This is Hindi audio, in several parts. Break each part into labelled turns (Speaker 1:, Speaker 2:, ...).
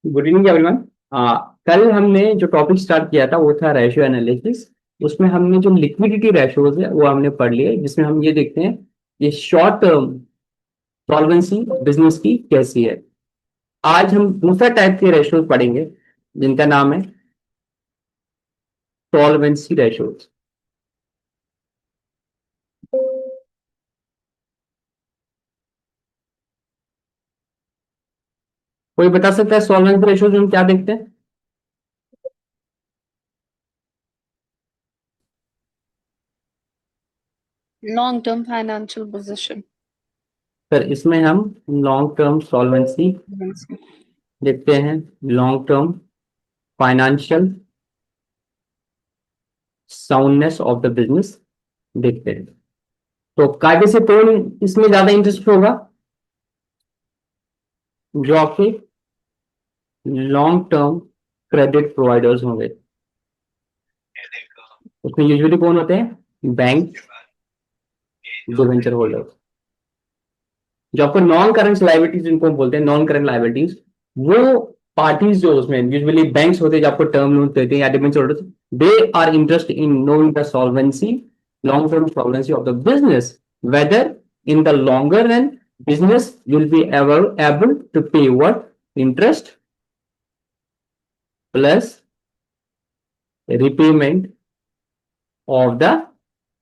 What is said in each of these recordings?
Speaker 1: Good evening everyone. कल हमने जो टॉपिक स्टार्ट किया था वो था रेशियो एनालिसिस। उसमें हमने जो लिक्विडिटी रेशियोज है वो हमने पढ़ लिए, जिसमें हम ये देखते हैं ये शॉर्ट टर्म सॉल्वेंसी बिजनेस की कैसी है। आज हम दूसरा टाइप के रेशियोज पढ़ेंगे जिनका नाम है सॉल्वेंसी रेशियोज। कोई बता सकता है सॉल्वेंसी रेशियोज में हम क्या देखते हैं?
Speaker 2: Long term financial position.
Speaker 1: Sir इसमें हम लॉन्ग टर्म सॉल्वेंसी देखते हैं, long term financial soundness of the business देखते हैं। तो कायदे से कौन इसमें ज्यादा इंटरेस्ट होगा? जो आपके लॉन्ग टर्म क्रेडिट प्रोवाइडर्स होंगे। उसमें यूजुअली कौन होते हैं? Bank, debenture holders. जो आपको नॉन करंट लाइबिलिटीज जिनको बोलते हैं नॉन करंट लाइबिलिटीज, वो पार्टीज जो उसमें यूजुअली बैंक्स होते हैं जो आपको टर्म लोन देते हैं या debenture holders, they are interest in knowing the solvency, long term solvency of the business, whether in the longer run business will be able to pay what interest plus repayment of the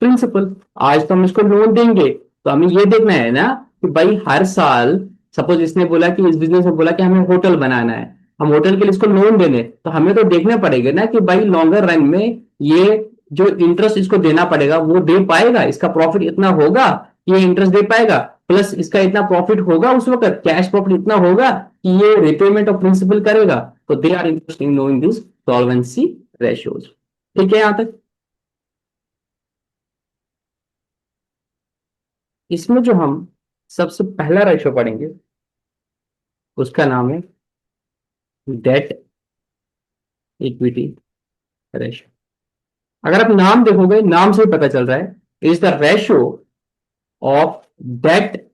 Speaker 1: principal. आज तो हम इसको लोन देंगे तो हमें ये देखना है ना कि भाई हर साल, सपोज इसने बोला कि इस बिजनेस में बोला कि हमें होटल बनाना है, हम होटल के लिए इसको लोन देने, तो हमें तो देखना पड़ेगा ना कि भाई लॉन्गर रन में ये जो इंटरेस्ट इसको देना पड़ेगा वो दे पाएगा, इसका प्रॉफिट इतना होगा कि ये इंटरेस्ट दे पाएगा, प्लस इसका इतना प्रॉफिट होगा, उस वक्त कैश प्रॉफिट इतना होगा कि ये रिपेमेंट ऑफ प्रिंसिपल करेगा। तो they are interest in knowing this solvency ratios. ठीक है यहां तक? इसमें जो हम सबसे पहला रेशो पढ़ेंगे उसका नाम है डेट इक्विटी रेशो। अगर आप नाम देखोगे, नाम से ही पता चल रहा है, is the ratio of debt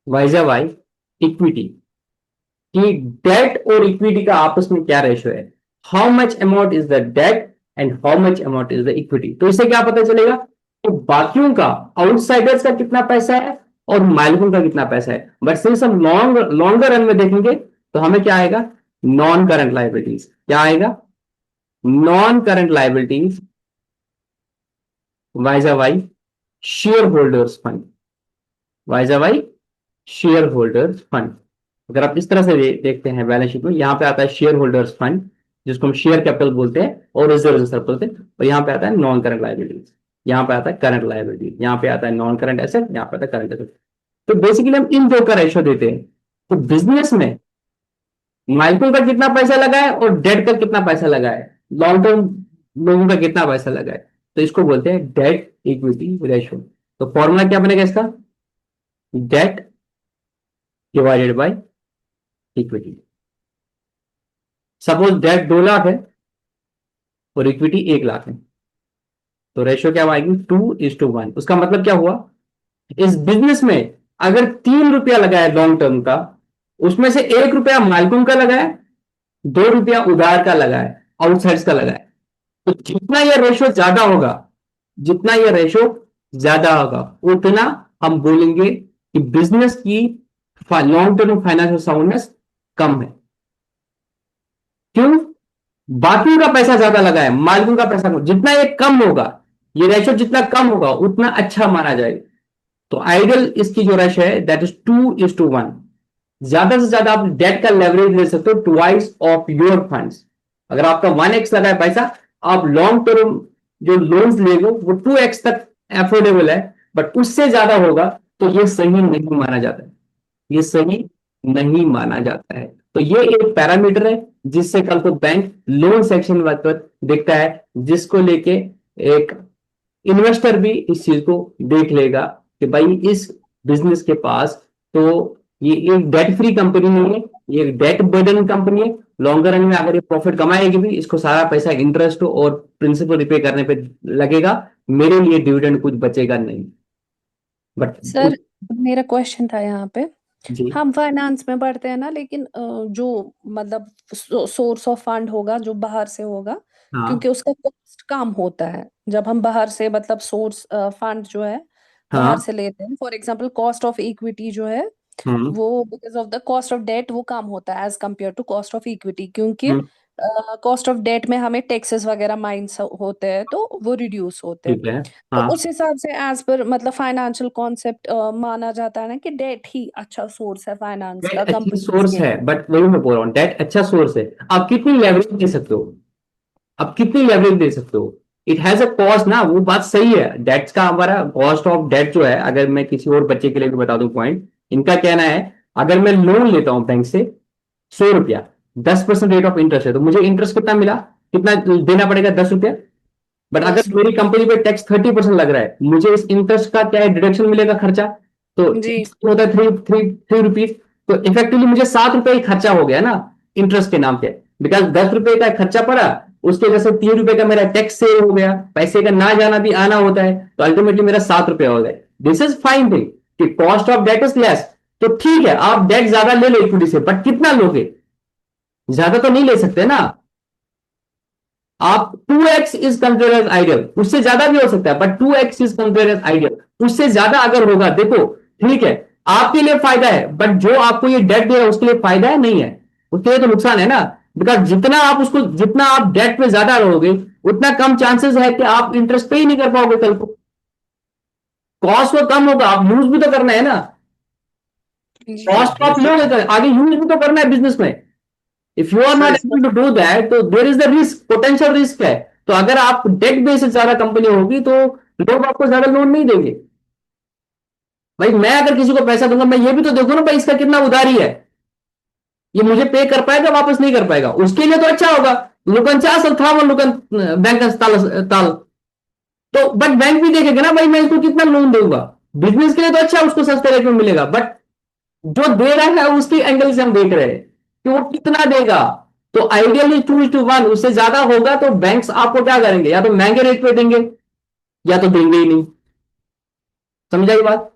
Speaker 1: vis-a-vis equity. कि डेट और इक्विटी का आपस में क्या रेशो है, how much amount is the debt and how much amount is the equity. तो इससे क्या पता चलेगा तो बाकियों का, आउटसाइडर्स का कितना पैसा है और मालिकों का कितना पैसा है। बट सिंस हम लॉन्गर रन में देखेंगे तो हमें क्या आएगा? Non current liabilities. क्या आएगा? Non current liabilities vis-a-vis share holders fund, vis-a-vis share holders fund. अगर आप इस तरह से देखते हैं बैलेंस शीट में, यहाँ पे आता है शेयर होल्डर्स फंड जिसको हम शेयर कैपिटल बोलते हैं और रिजर्व रिजर्व बोलते हैं, और यहाँ पे आता है नॉन करंट लाइबिलिटीज, यहाँ पे आता है करंट लाइबिलिटीज, यहाँ पे आता है नॉन करंट एसेट, यहाँ पे आता है करंट एसेट। तो बेसिकली हम इन दो का रेशो देते हैं। तो बिजनेस में माइक्रो का कितना पैसा लगा है और डेट का कितना पैसा लगा है, लॉन्ग टर्म लोगों का कितना पैसा लगा है, तो इसको बोलते हैं डेट इक्विटी रेशो। तो फॉर्मूला क्या बनेगा इसका? Date divided by equity. Suppose date 2 lakh है और इक्विटी 1 लाख है, तो रेशियो क्या आएगी? 2:1। उसका मतलब क्या हुआ? इस बिजनेस में अगर 3 रुपया लगा है लॉन्ग टर्म का, उसमें से 1 रुपया मालिकों का लगा है, 2 रुपया उधार का लगा है, आउटसाइड का लगा है। तो जितना यह रेशो ज्यादा होगा, जितना यह रेशो ज्यादा होगा, उतना हम बोलेंगे कि बिजनेस की लॉन्ग टर्म फाइनेंशियल साउंडनेस कम है। क्यों? बाकियों का पैसा ज्यादा लगा है, मालिकों का पैसा कम। जितना ये कम होगा, ये रेशो जितना कम होगा उतना अच्छा माना जाएगा। तो आइडियल इसकी जो रेशो है दैट इज 2:1। ज्यादा से ज्यादा आप डेट का लेवरेज ले सकते हो ट्वाइस ऑफ योर फंड्स। अगर आपका 1x लगा है पैसा, आप लॉन्ग टर्म जो लोन्स लेंगे वो 2x तक एफोर्डेबल है, बट उससे ज्यादा होगा तो ये सही नहीं माना जाता है, ये सही नहीं माना जाता है। तो ये एक पैरामीटर है जिससे कल को बैंक लोन सेक्शन देखता है, जिसको लेके एक इन्वेस्टर भी इस चीज को देख लेगा कि भाई इस बिजनेस के पास तो ये एक डेट फ्री कंपनी नहीं है, ये एक डेट बर्डन कंपनी है। लॉन्गर रन में अगर ये प्रॉफिट कमाएगी भी, इसको सारा पैसा इंटरेस्ट और प्रिंसिपल रिपे करने पे लगेगा, मेरे लिए डिविडेंड कुछ बचेगा नहीं। बट
Speaker 2: सर, मेरा क्वेश्चन था यहाँ पे
Speaker 1: जी।
Speaker 2: हम फाइनेंस में पढ़ते हैं ना, लेकिन जो मतलब सोर्स ऑफ फंड होगा जो बाहर से होगा,
Speaker 1: हाँ।
Speaker 2: क्योंकि उसका कॉस्ट कम होता है जब हम बाहर से मतलब सोर्स फंड जो है बाहर
Speaker 1: हाँ।
Speaker 2: से लेते हैं। For example cost of equity जो है
Speaker 1: हम्म।
Speaker 2: वो because of the cost of debt वो कम होता है as compared to cost of equity, क्योंकि
Speaker 1: हम्म।
Speaker 2: कॉस्ट ऑफ डेट में हमें टैक्सेस वगैरह माइनस होते हैं तो वो रिड्यूस होते हैं।
Speaker 1: ठीक है।
Speaker 2: तो
Speaker 1: हाँ।
Speaker 2: उस हिसाब से एज पर मतलब फाइनेंशियल कॉन्सेप्ट माना जाता है ना कि डेट ही अच्छा सोर्स है फाइनेंस का
Speaker 1: डेट अच्छी
Speaker 2: कंपनीज
Speaker 1: सोर्स
Speaker 2: के
Speaker 1: है,
Speaker 2: लिए।
Speaker 1: बट वही मैं बोल रहा हूँ, डेट अच्छा सोर्स है। आप कितनी लेवरेज दे सकते हो? आप कितनी लेवरेज दे सकते हो? इट हैज अ कॉस्ट ना, वो बात सही है। डेट्स का हमारा कॉस्ट ऑफ डेट जो है, अगर मैं किसी और बच्चे के लिए भी बता दूं पॉइंट, इनका कहना है अगर मैं लोन लेता हूं बैंक से 100 रुपया, 10% रेट ऑफ इंटरेस्ट है, तो मुझे इंटरेस्ट कितना मिला? कितना देना पड़ेगा? 10 रुपया। बट अगर
Speaker 2: 10 रुपए।
Speaker 1: मेरी कंपनी पे टैक्स 30% लग रहा है, मुझे इस इंटरेस्ट का क्या है, डिडक्शन मिलेगा खर्चा। तो
Speaker 2: जी।
Speaker 1: होता है थ्री थ्री थ्री रुपीज। तो इफेक्टिवली मुझे 7 रुपए ही खर्चा हो गया ना, इंटरेस्ट के नाम पे। बिकॉज 10 रुपए का खर्चा पड़ा, उसके वजह से 3 रुपए का मेरा टैक्स सेव हो गया। पैसे का ना जाना भी आना होता है, तो अल्टीमेटली मेरा 7 रुपया हो गया। दिस इज फाइन थिंग कि cost of debt is less. तो ठीक है, आप डेट ज्यादा ले लो इक्विटी से, बट कितना लोगे? ज्यादा तो नहीं ले सकते ना आप। 2x is consider as ideal, उससे ज्यादा भी हो सकता है, but 2x is consider as ideal. उससे ज्यादा अगर होगा, देखो, ठीक है, आपके लिए फायदा है, बट जो आपको ये डेट दे रहा है उसके लिए फायदा है नहीं है? उसके लिए तो नुकसान है ना। बिकॉज जितना आप डेट पे ज्यादा रहोगे, उतना कम चांसेस है कि आप इंटरेस्ट पे ही नहीं कर पाओगे कल को। कॉस्ट तो कम होगा, आप यूज भी तो करना है ना।
Speaker 2: जी।
Speaker 1: कॉस्ट आप लोगे तो आगे यूज भी तो करना है बिजनेस में। If you are
Speaker 3: sir
Speaker 1: not
Speaker 3: इसका
Speaker 1: एबल टू डू दैट, तो there is the risk, potential risk है। तो अगर आप डेट बेसिस ज्यादा कंपनी होगी, तो लोग आपको ज्यादा लोन नहीं देंगे। भाई मैं अगर किसी को पैसा दूंगा, मैं ये भी तो देखूं ना भाई इसका कितना उधारी है, ये मुझे पे कर पाएगा वापस नहीं कर पाएगा। उसके लिए तो अच्छा होगा, लुकन चासल था वो लुकन बैंक ताल ताल। तो बट बैंक भी देखेगा ना भाई मैं इसको कितना लोन दूंगा। बिजनेस के लिए तो अच्छा है, उसको सस्ते रेट में मिलेगा, बट जो दे रहा है उसकी एंगल से हम देख रहे हैं कि वो कितना देगा। तो आइडियली 2:1, उससे ज्यादा होगा तो बैंक्स आपको क्या करेंगे, या तो महंगे रेट पे देंगे, या तो देंगे ही नहीं। समझा ये बात?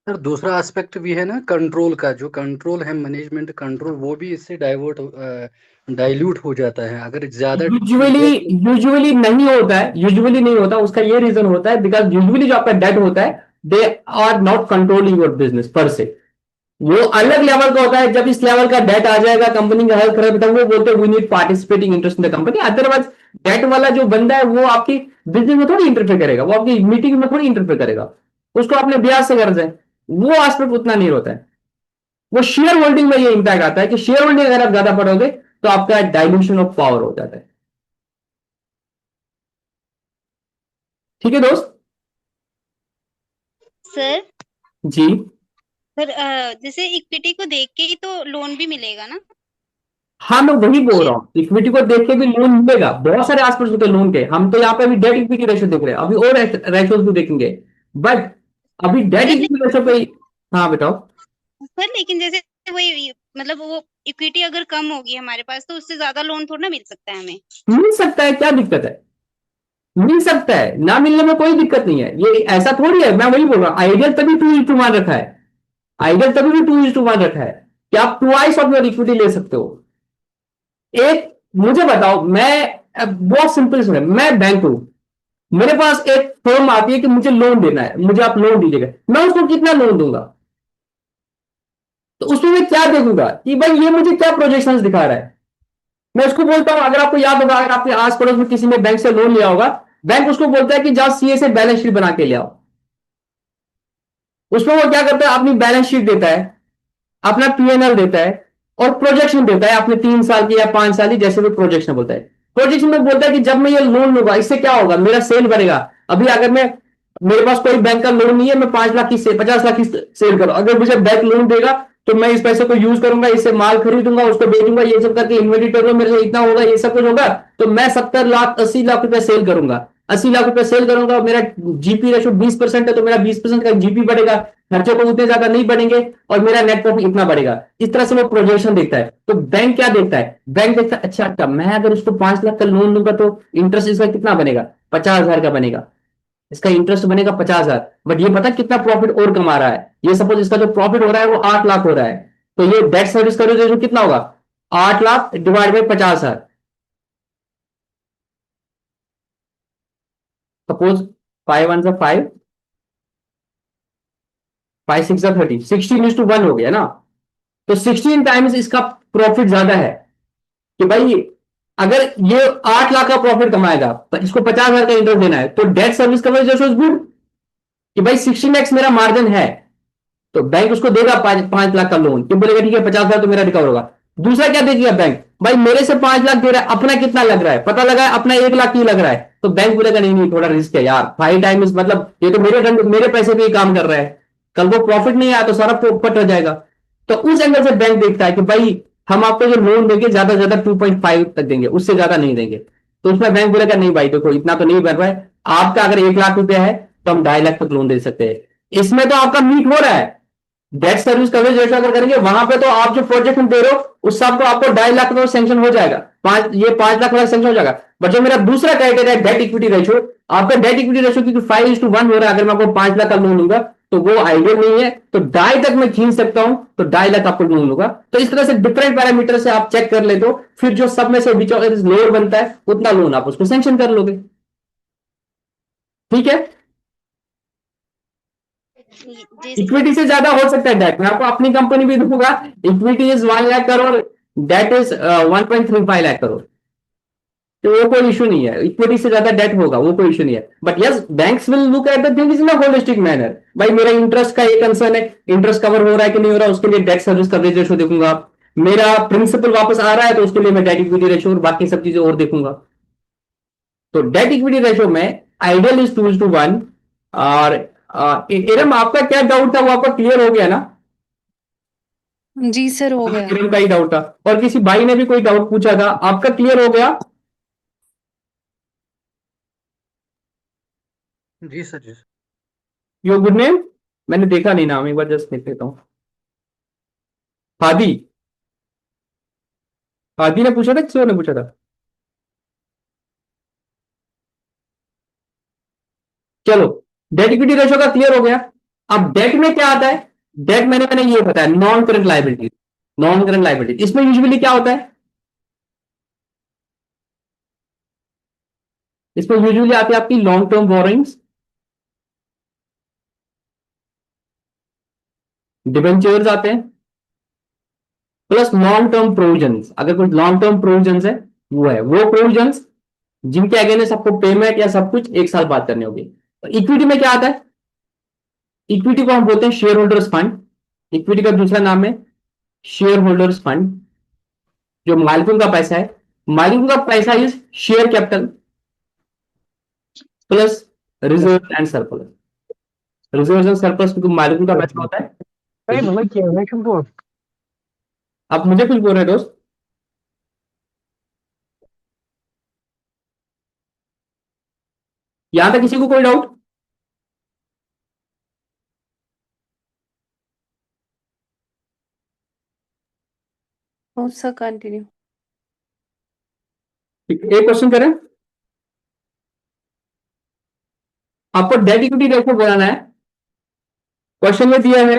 Speaker 3: सर दूसरा एस्पेक्ट भी है ना, कंट्रोल का, जो कंट्रोल है मैनेजमेंट कंट्रोल, वो भी इससे डाइल्यूट हो जाता है अगर ज्यादा
Speaker 1: यूजुअली
Speaker 3: डेट।
Speaker 1: यूजुअली नहीं होता है, यूजुअली नहीं होता। उसका ये रीजन होता है बिकॉज यूजुअली जो आपका डेट होता है, they are not controlling your business per se. वो अलग लेवल का होता है। जब इस लेवल का डेट आ जाएगा, कंपनी का हेल्थ खराब होता है, वो बोलते हैं we need participating interest in the company. Otherwise debt वाला जो बंदा है वो आपकी बिजनेस में थोड़ी इंटरफेयर करेगा, वो आपकी मीटिंग में थोड़ी इंटरफेयर करेगा। उसको अपने ब्याज से कर्ज है, वो एस्पेक्ट उतना नहीं होता है। वो शेयर होल्डिंग में ये इंपैक्ट आता है कि शेयर होल्डिंग अगर आप ज्यादा पढ़ोगे, तो आपका डाइल्यूशन ऑफ पावर हो जाता है। ठीक है दोस्त?
Speaker 4: सर
Speaker 1: जी।
Speaker 4: सर जैसे इक्विटी को देख के ही तो लोन भी मिलेगा ना?
Speaker 1: हाँ, मैं वही बोल रहा
Speaker 4: शेयर।
Speaker 1: हूँ, इक्विटी को देख के भी लोन मिलेगा। बहुत सारे एस्पेक्ट्स होते हैं लोन के। हम तो यहाँ पे अभी डेट इक्विटी रेशियो देख रहे हैं, अभी और रेशियोज भी देखेंगे, बट अभी डेट
Speaker 4: सर
Speaker 1: इक्विटी रेशियो पे हाँ बताओ।
Speaker 4: लेकिन जैसे वही मतलब वो इक्विटी अगर कम होगी हमारे पास तो उससे ज्यादा लोन थोड़ा ना मिल सकता है हमें।
Speaker 1: मिल सकता है, क्या दिक्कत है? मिल सकता है, ना मिलने में कोई दिक्कत नहीं है। ये ऐसा थोड़ी है, मैं वही बोल रहा हूँ, आइडियल तभी 2:1 रखा है। आइडियल तभी भी 2:1 रखा है कि आप ट्वाइस ऑफ योर इक्विटी ले सकते हो। एक मुझे बताओ, मैं बहुत सिंपल सुने, मैं बैंक हूं, मेरे पास एक फर्म आती है कि मुझे लोन देना है, मुझे आप लोन दीजिएगा, मैं उसको कितना लोन दूंगा? तो उसमें मैं क्या देखूंगा कि भाई ये मुझे क्या प्रोजेक्शंस दिखा रहा है। मैं उसको बोलता हूं, अगर आपको याद होगा, अगर आपके आस पड़ोस में किसी ने बैंक से लोन लिया होगा, बैंक उसको बोलता है कि जाओ सीए से बैलेंस शीट बना के ले आओ। उसमें वो क्या करता है, अपनी बैलेंस शीट देता है, अपना पीएनएल देता है, और प्रोजेक्शन देता है अपने 3 साल की या 5 साल की, जैसे भी प्रोजेक्शन बोलता है। प्रोजेक्शन में बोलता है कि जब मैं ये लोन लूंगा, इससे क्या होगा, मेरा सेल बढ़ेगा। अभी अगर मैं मेरे पास कोई बैंक का लोन नहीं है, मैं 5 लाख की से 50 लाख की सेल करूं, अगर मुझे बैंक लोन देगा, तो मैं इस पैसे को यूज करूंगा, इससे माल खरीदूंगा, उसको बेचूंगा, ये सब करके इन्वेंटरी करूंगा, मेरे से इतना होगा, ये सब कुछ होगा। तो मैं 70 लाख 80 लाख रुपए सेल करूंगा। 80 लाख रुपए सेल करूंगा, मेरा जीपी रेशो 20% है, तो मेरा 20% का जीपी बढ़ेगा, खर्चे को उतने ज्यादा नहीं बढ़ेंगे, और मेरा नेट प्रॉफिट इतना बढ़ेगा। इस तरह से वो प्रोजेक्शन देखता है। तो बैंक क्या देखता है, बैंक देखता है अच्छा मैं अगर उसको 5 लाख का लोन दूंगा, तो इंटरेस्ट इसका कितना बनेगा, 50,000 का बनेगा। इसका इंटरेस्ट बनेगा 50,000, बट ये पता कितना प्रॉफिट और कमा रहा है। ये सपोज इसका जो प्रॉफिट हो रहा है वो 8 लाख हो रहा है, तो ये डेट सर्विस कवरेज रेशियो कितना होगा, 8 लाख डिवाइड बाई 50,000। सपोज 5 1 5, 5 6 30, 16:1 हो गया ना। तो 16 टाइम्स इसका प्रॉफिट ज्यादा है कि भाई अगर ये 8 लाख का प्रॉफिट कमाएगा तो इसको 50,000 का इंटरेस्ट देना है, तो debt service coverage ratio is good कि भाई 16x मेरा मार्जिन है, तो बैंक उसको देगा 5 लाख का लोन, कि बोलेगा ठीक है 50,000 तो मेरा रिकवर होगा। दूसरा क्या देखेगा बैंक, भाई मेरे से 5 लाख दे रहा है, अपना कितना लग रहा है पता लगा है, अपना 1 लाख ही लग रहा है, तो बैंक बोलेगा नहीं नहीं थोड़ा रिस्क है यार, 5 टाइम्स मतलब ये तो मेरे पैसे पे ही काम कर रहा है, कल को प्रॉफिट नहीं आया तो सारा पोपट रह जाएगा। तो उस एंगल से बैंक देखता है कि भाई हम आपको जो लोन देंगे ज्यादा से ज्यादा 2.5 तक देंगे, उससे ज्यादा नहीं देंगे। तो उसमें बैंक बोलेगा नहीं भाई देखो इतना तो नहीं बन रहा है, आपका अगर 1 लाख रुपया है तो हम 2.5 लाख तक लोन दे सकते हैं। इसमें तो आपका मीट हो रहा है, डेट सर्विस कवरेज रेशो अगर करेंगे वहां पे तो आप जो प्रोजेक्ट में दे रहे हो उस सब को आपको 2.5 लाख का सैंक्शन हो जाएगा, 5 लाख वाला सैंक्शन हो जाएगा। बट जो मेरा दूसरा क्राइटेरिया है डेट इक्विटी रेशो, आपका डेट इक्विटी रेशो क्योंकि 5:1 हो रहा है, अगर मैं आपको 5 लाख का लोन लूंगा तो वो आइडियल नहीं है, तो 2.5 तक मैं खींच सकता हूं, तो 2.5 लाख आपको लोन लूंगा। तो इस तरह से डिफरेंट पैरामीटर से आप चेक कर लेते हो, फिर जो सब में से विच लोअर बनता है उतना लोन आप उसको सैंक्शन कर लोगे। ठीक है,
Speaker 4: जी सर।
Speaker 1: इक्विटी से ज्यादा हो सकता है डेट, मैं आपको अपनी कंपनी भी दूंगा, equity is 1 lakh crore, debt is 1.35 lakh crore, तो वो कोई इशू नहीं है, इक्विटी से ज्यादा डेट होगा वो कोई इशू नहीं है। But yes banks will look at the things in a holistic manner, भाई मेरा इंटरेस्ट का एक कंसर्न है, इंटरेस्ट कवर हो रहा है कि नहीं हो रहा है, उसके लिए डेट सर्विस कवरेज रेशो देखूंगा, मेरा प्रिंसिपल वापस आ रहा है तो उसके लिए मैं डेट इक्विटी रेशो और बाकी सब चीजें और देखूंगा। तो डेट इक्विटी रेशो में आइडियल इज 2:1। और इरम आपका क्या डाउट था वो आपका क्लियर हो गया ना?
Speaker 2: जी सर, हो गया।
Speaker 1: इरम का ही डाउट था, और किसी भाई ने भी कोई डाउट पूछा था, आपका क्लियर हो गया?
Speaker 3: जी सर, जी सर।
Speaker 1: योर गुड नेम, मैंने देखा नहीं नाम, एक बार जस्ट देख लेता हूँ। हादी, हादी ने पूछा था किसी और ने पूछा था? चलो, डेट इक्विटी रेशो का क्लियर हो गया। अब डेट में क्या आता है, डेट मैंने ये बताया non current liability, non current liability इसमें यूजुअली क्या होता है, इसमें यूजुअली आती है आपकी लॉन्ग टर्म बोरोइंग्स, डिबेंचर्स आते हैं, प्लस लॉन्ग टर्म प्रोविजंस, अगर कुछ लॉन्ग टर्म प्रोविजंस है वो है, वो प्रोविजंस जिनके अगेंस्ट आपको पेमेंट या सब कुछ 1 साल बाद करनी होगी। तो इक्विटी में क्या आता है, इक्विटी को हम बोलते हैं शेयर होल्डर्स फंड, इक्विटी का दूसरा नाम है शेयर होल्डर्स फंड, जो मालिकों का पैसा है, मालिकों का पैसा is share capital plus reserve and surplus, reserve and surplus क्योंकि मालिकों का पैसा होता है। आप मुझे कुछ बोल रहे हैं दोस्त? यहां तक किसी को कोई डाउट?
Speaker 2: Sir continue.
Speaker 1: एक क्वेश्चन करें, आपको डेट इक्विटी रेशो बनाना है, क्वेश्चन में दिया है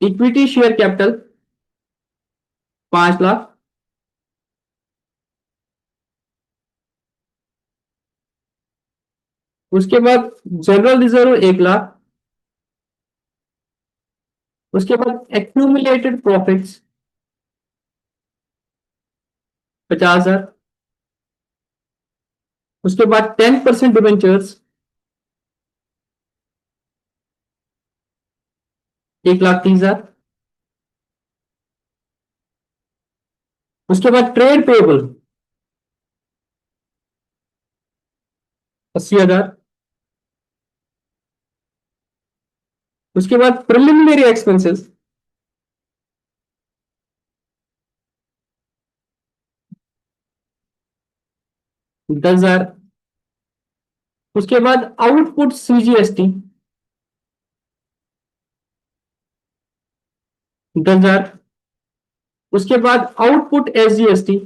Speaker 1: इक्विटी शेयर कैपिटल 5 लाख, उसके बाद जनरल रिजर्व 1 लाख, उसके बाद एक्यूमुलेटेड प्रॉफिट्स 50,000, उसके बाद 10% डिवेंचर्स 1,30,000, उसके बाद ट्रेड पेबल 80,000, उसके बाद प्रिलिमिनरी एक्सपेंसेस 10,000, उसके बाद आउटपुट सीजीएसटी 10,000, उसके बाद आउटपुट एसजीएसटी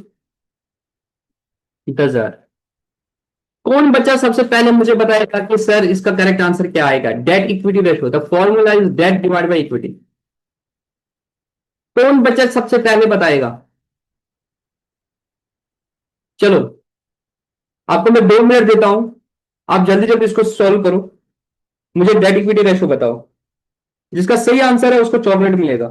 Speaker 1: 10,000। कौन बच्चा सबसे पहले मुझे बताएगा कि सर इसका करेक्ट आंसर क्या आएगा? Debt equity ratio, the formula is debt divide by equity. कौन बच्चा सबसे पहले बताएगा? चलो आपको मैं 2 मिनट देता हूं, आप जल्दी जल्दी इसको सॉल्व करो, मुझे डेट इक्विटी रेशियो बताओ। जिसका सही आंसर है उसको चॉकलेट मिलेगा।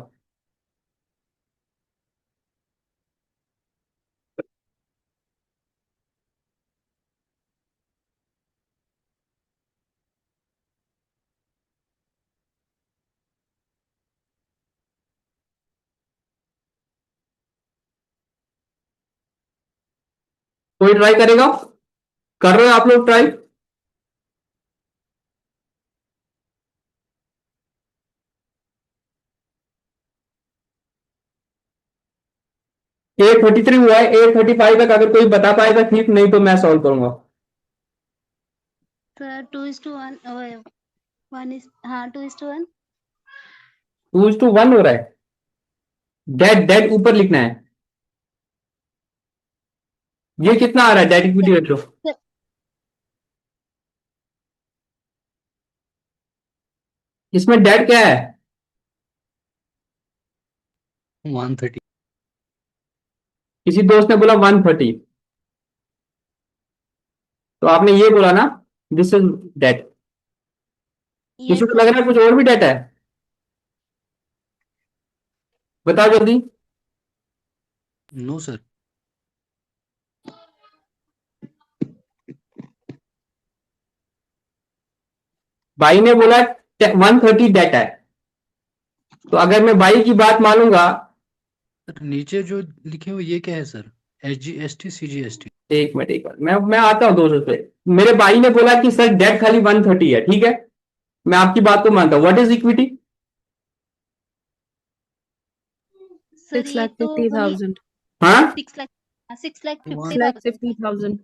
Speaker 1: कोई ट्राई करेगा? कर रहे हो आप लोग ट्राई? एट 33 हुआ है, 8:35 तक अगर कोई बता पाएगा ठीक, नहीं तो मैं सॉल्व करूंगा।
Speaker 4: सर 2:1 1 इज हाँ 2:1
Speaker 1: 2:1 हो रहा है। डेट डेट ऊपर लिखना है। ये कितना आ रहा है डेट इक्विटी रेशियो? इसमें डेट क्या है?
Speaker 3: 130।
Speaker 1: किसी दोस्त ने बोला 130, तो आपने ये बोला ना दिस इज डेट। किसी
Speaker 4: यस
Speaker 1: को लग रहा है कुछ और भी डेट है? बताओ जल्दी।
Speaker 3: No sir.
Speaker 1: भाई ने बोला 130 डेट है, तो अगर मैं भाई की बात मानूंगा।
Speaker 3: सर नीचे जो लिखे हुए ये क्या है सर? SGST CGST।
Speaker 1: एक मिनट एक मिनट, मैं आता हूँ 200 पे। मेरे भाई ने बोला कि सर डेट खाली 130 है, ठीक है, मैं आपकी बात को मानता हूँ। What is equity?
Speaker 4: सर
Speaker 2: 6
Speaker 4: ये
Speaker 2: लाख
Speaker 4: तो वही
Speaker 2: 50,000।
Speaker 1: हाँ
Speaker 4: 6,50,000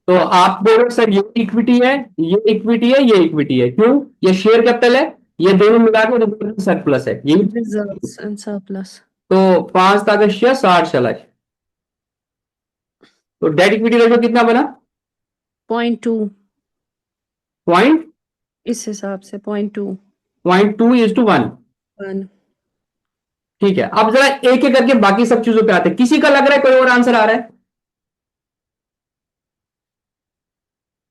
Speaker 1: तो आप बोल रहे हो सर ये इक्विटी है, ये इक्विटी है, ये इक्विटी है, क्यों? ये शेयर कैपिटल है, ये दोनों मिला के सरप्लस है, यही।
Speaker 2: Reserves and surplus.
Speaker 1: तो 5 × 60 चला। तो डेट इक्विटी रेशियो कितना बना?
Speaker 2: 0.2
Speaker 1: पॉइंट
Speaker 2: इस हिसाब से 0.2
Speaker 1: 0.2:1।
Speaker 2: 1
Speaker 1: ठीक है, अब जरा एक एक करके बाकी सब चीजों पे आते हैं। किसी का लग रहा है कोई और आंसर आ रहा है?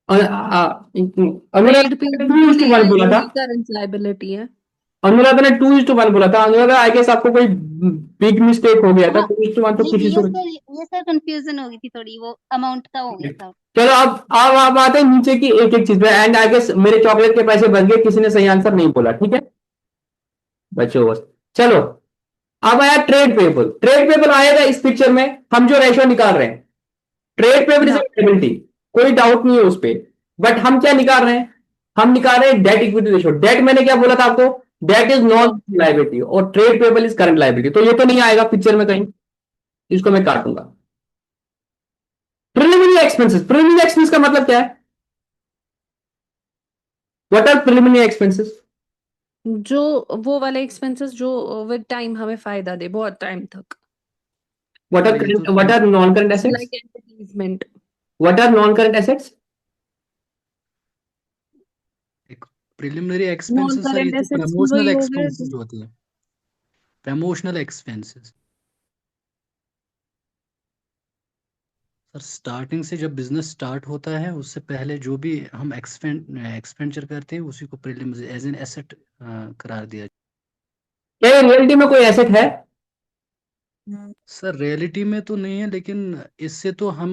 Speaker 1: अनुराधा
Speaker 2: Trade
Speaker 1: ने 2:1 बोला था।
Speaker 2: current liability है।
Speaker 1: अनुराधा ने 2:1 बोला था। अनुराधा आई गेस आपको कोई बिग मिस्टेक हो गया था।
Speaker 4: हाँ
Speaker 1: 2:1 तो किसी से।
Speaker 4: ये सर कंफ्यूजन हो गई थी थोड़ी, वो अमाउंट का हो गया था।
Speaker 1: चलो अब आप आते हैं नीचे की एक एक चीज पे। एंड आई गेस मेरे चॉकलेट के पैसे बच गए, किसी ने सही आंसर नहीं बोला, ठीक है बच्चों बस। चलो अब आया ट्रेड पेबल। ट्रेड पेबल आएगा इस पिक्चर में, हम जो रेशियो निकाल रहे हैं। ट्रेड पेबल इज
Speaker 2: हाँ।
Speaker 1: लायबिलिटी, कोई डाउट नहीं है उस पर। बट हम क्या निकाल रहे हैं? हम निकाल रहे हैं डेट इक्विटी रेशियो। डेट मैंने क्या बोला था आपको? डेट इज नॉन लायबिलिटी और trade payable is current liability. तो ये तो नहीं आएगा पिक्चर में कहीं, इसको मैं काटूंगा। Preliminary expenses. प्रिलिमिनरी एक्सपेंस का मतलब क्या है? What are preliminary expenses?
Speaker 2: जो वो वाले एक्सपेंसेस जो विद टाइम हमें फायदा दे बहुत टाइम तक।
Speaker 1: व्हाट आर
Speaker 3: ये तो
Speaker 1: what are non current assets?
Speaker 2: Like advertisement.
Speaker 1: What are non current assets?
Speaker 3: Preliminary
Speaker 2: non
Speaker 3: expenses sir, ये
Speaker 2: करंट
Speaker 3: तो
Speaker 2: एसेट्स भी
Speaker 3: प्रमोशनल
Speaker 2: वही हो गए।
Speaker 3: एक्सपेंसेस होते हैं। प्रमोशनल एक्सपेंसेस सर, स्टार्टिंग से जब बिजनेस स्टार्ट होता है उससे पहले जो भी हम एक्सपेंडिचर करते हैं उसी को प्रिलिमिनरी एज एन एसेट करार दिया।
Speaker 1: क्या ये रियलिटी में कोई एसेट है?
Speaker 3: सर रियलिटी में तो नहीं है, लेकिन इससे तो हम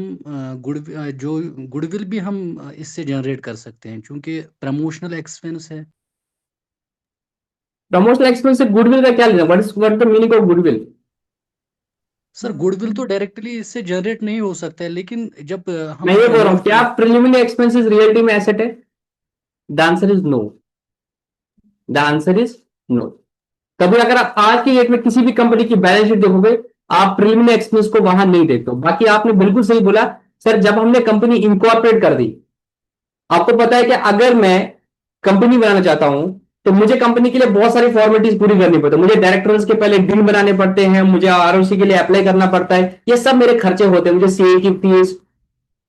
Speaker 3: जो गुडविल भी हम इससे जनरेट कर सकते हैं, क्योंकि प्रमोशनल एक्सपेंस है।
Speaker 1: प्रमोशनल एक्सपेंस से गुडविल का क्या लेना? What the meaning of goodwill?
Speaker 3: Sir goodwill तो डायरेक्टली इससे जनरेट नहीं हो सकता है, लेकिन जब हम
Speaker 1: मैं ये बोल रहा हूं,
Speaker 3: प्रमोट
Speaker 1: क्या प्रिलिमिनरी एक्सपेंसेस रियलिटी में एसेट है? The answer is no. The answer is no. कभी अगर आप आज की डेट में किसी भी कंपनी की बैलेंस शीट देखोगे, आप प्रिलिमिनरी एक्सपेंस को वहां नहीं देखते हो। बाकी आपने बिल्कुल सही बोला सर, जब हमने कंपनी इंकॉर्पोरेट कर दी, आपको पता है कि अगर मैं कंपनी बनाना चाहता हूं तो मुझे कंपनी के लिए बहुत सारी फॉर्मेलिटीज पूरी करनी पड़ती है। मुझे डायरेक्टर्स के पहले डील बनाने पड़ते हैं, मुझे आरओसी के लिए अप्लाई करना पड़ता है, ये सब मेरे खर्चे होते हैं। मुझे सीए की फीस,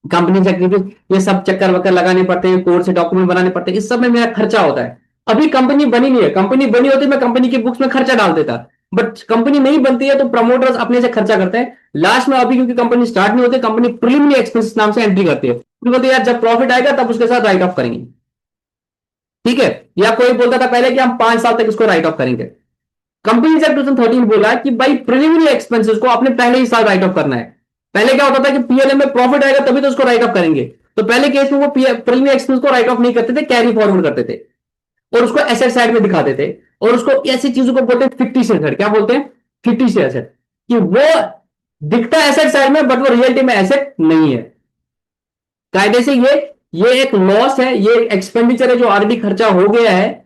Speaker 1: कंपनी सेक्रेटरी, ये सब चक्कर वक्कर लगाने पड़ते हैं, कोर्ट से डॉक्यूमेंट बनाने पड़ते हैं, इस सब में मेरा खर्चा होता है। अभी कंपनी बनी नहीं है, कंपनी बनी होती मैं कंपनी की बुक्स में खर्चा डाल देता, बट कंपनी नहीं बनती है तो प्रमोटर्स अपने से खर्चा करते हैं। लास्ट में अभी क्योंकि कंपनी स्टार्ट नहीं होती, कंपनी प्रिलिमिनरी एक्सपेंस नाम से एंट्री करती है, फिर बोलते हैं यार जब प्रॉफिट आएगा तब उसके साथ राइट ऑफ करेंगे, ठीक है। या कोई बोलता था पहले कि हम 5 साल तक इसको राइट ऑफ करेंगे। कंपनी एक्ट 2013 बोला कि भाई प्रिलिमिनरी एक्सपेंसेस को आपने पहले ही साल राइट ऑफ करना है। पहले क्या होता था कि पीएलएम में प्रॉफिट आएगा तभी तो उसको राइट ऑफ करेंगे, तो पहले केस में वो प्रिलिमिनरी एक्सपेंस को राइट ऑफ नहीं करते थे, कैरी फॉरवर्ड करते थे और उसको एसेट साइड में दिखाते थे। और उसको ऐसी चीजों को बोलते हैं फिक्टिशियस एसेट। क्या बोलते हैं? फिक्टिशियस एसेट, कि वो दिखता है एसेट साइड में बट वो रियलिटी में एसेट नहीं है। कायदे से ये एक लॉस है, ये एक्सपेंडिचर है जो ऑलरेडी खर्चा हो गया है।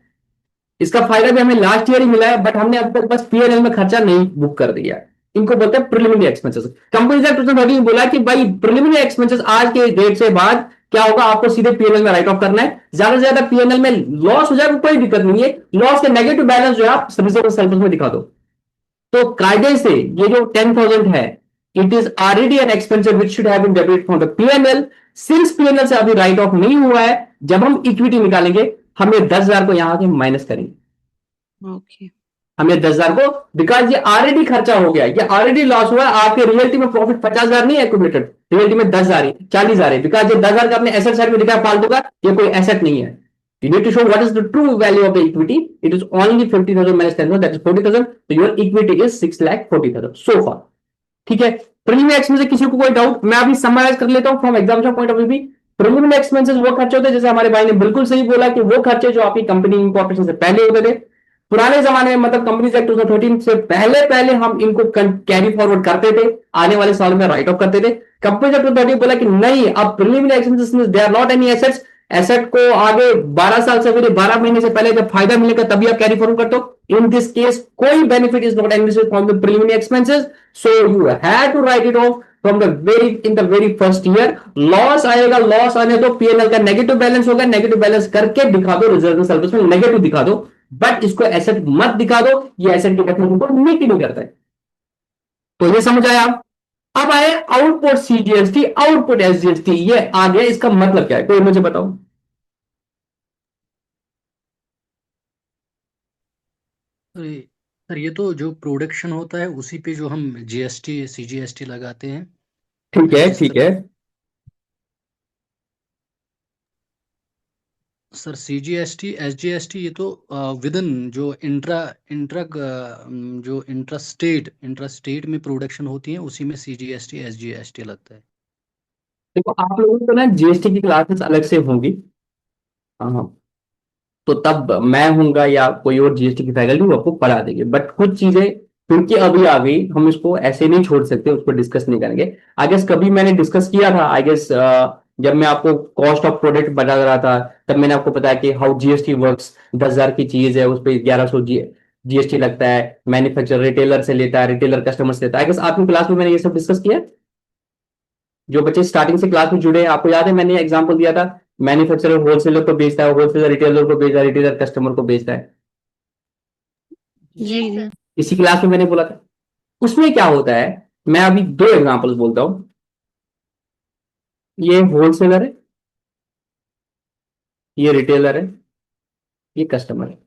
Speaker 1: इसका फायदा भी हमें लास्ट ईयर ही मिला है, बट हमने अब तक बस पीएनएल में खर्चा नहीं बुक कर दिया। इनको बोलते हैं प्रिलिमिनरी एक्सपेंसेस। कंपनी एक्ट 2013 बोला कि भाई प्रिलिमिनरी एक्सपेंसेस आज के डेट से बाद क्या होगा, आपको सीधे पीएनएल में राइट ऑफ करना है। ज्यादा से ज्यादा पीएनएल में लॉस हो जाए कोई दिक्कत नहीं है, लॉस के नेगेटिव बैलेंस जो है आप रिजर्व सर्विस में दिखा दो। तो कायदे से ये जो 10,000 है, it is already an expensive which should have been debited from the PNL. Since PNL से अभी राइट ऑफ नहीं हुआ है, जब हम इक्विटी निकालेंगे हम ये 10,000 को यहां से माइनस करेंगे।
Speaker 2: ओके,
Speaker 1: हमें 10,000 को, बिकॉज ये ऑलरेडी खर्चा हो गया, ये ऑलरेडी लॉस हुआ है। आपके रियलिटी में प्रॉफिट 50,000 नहीं है एक्यूमुलेटेड, रियलिटी में 10,000 है, 40,000 है, बिकॉज ये 10,000 का अपने एसेट साइड में दिखा है फालतू का, ये कोई एसेट नहीं है। You need to show what is the true value of the equity. It is only 50,000 minus 10,000, that is 40,000. So your equity is 6,40,000 so far. ठीक है। प्रीलिमिनरी एक्सपेंसेस किसी को कोई डाउट? मैं अभी समराइज कर लेता हूं from examination point of view भी। प्रीलिमिनरी एक्सपेंसेस वो खर्चे होते हैं, जैसे हमारे भाई ने बिल्कुल सही बोला कि वो खर्चे जो आपकी कंपनी इंकॉर्पोरेशन से पहले होते थे। पुराने जमाने में मतलब कंपनी एक्ट 2013 से पहले पहले हम इनको कैरी फॉरवर्ड करते थे, आने वाले साल में राइट ऑफ करते थे। कंपनी एक्ट 2013 बोला कि नहीं, अब preliminary expenses they are not any assets. Asset को आगे 12 साल से पहले 12 महीने से पहले जब फायदा मिलेगा तभी आप कैरी फॉरवर्ड करते हो। इन दिस केस कोई benefit is not enlisted from the preliminary expenses, so you have to write it off from the very first year. Loss आएगा, लॉस आने दो, पीएनएल का नेगेटिव बैलेंस होगा, नेगेटिव बैलेंस करके दिखा दो, रिजर्व सर्विस में नेगेटिव दिखा दो, बट इसको एसेट मत दिखा दो, ये एसेट की डेफिनेशन को मीट नहीं करता है। तो ये समझ आया आप? अब आए आउटपुट सीजीएसटी, आउटपुट एसजीएसटी, ये आ गया, इसका मतलब क्या है कोई मुझे बताओ।
Speaker 3: अरे सर, ये तो जो प्रोडक्शन होता है उसी पे जो हम जीएसटी सीजीएसटी लगाते हैं,
Speaker 1: ठीक है,
Speaker 3: जिस
Speaker 1: ठीक
Speaker 3: तरह
Speaker 1: है।
Speaker 3: सर सीजीएसटी एसजीएसटी ये तो विद इन जो इंट्रा इंट्रा जो इंट्रा स्टेट में प्रोडक्शन होती है उसी में सीजीएसटी एसजीएसटी लगता है।
Speaker 1: देखो आप लोगों को ना जीएसटी की क्लासेस अलग से होंगी, हाँ, तो तब मैं हूंगा या कोई और जीएसटी की फैकल्टी वो आपको पढ़ा देगी, बट कुछ चीजें क्योंकि अभी आ गई हम इसको ऐसे नहीं छोड़ सकते, उसको डिस्कस नहीं करेंगे। आई गेस कभी मैंने डिस्कस किया था, आई गेस जब मैं आपको कॉस्ट ऑफ प्रोडक्ट बता रहा था तब मैंने आपको बताया कि हाउ जीएसटी वर्क्स। 10,000 की चीज है, उस पर 1100 जीएसटी लगता है, मैन्युफैक्चरर रिटेलर से लेता है, रिटेलर कस्टमर से लेता है। आई गेस आपकी क्लास में मैंने ये सब डिस्कस किया। जो बच्चे स्टार्टिंग से क्लास में जुड़े हैं आपको याद है मैंने एग्जांपल दिया था, मैन्युफैक्चरर होलसेलर को बेचता है, होलसेलर रिटेलर को बेचता है, रिटेलर कस्टमर को बेचता है।
Speaker 2: जी जी।
Speaker 1: इसी क्लास में मैंने बोला था। उसमें क्या होता है, मैं अभी 2 एग्जांपल्स बोलता हूं। ये होलसेलर है, ये रिटेलर है, ये कस्टमर है।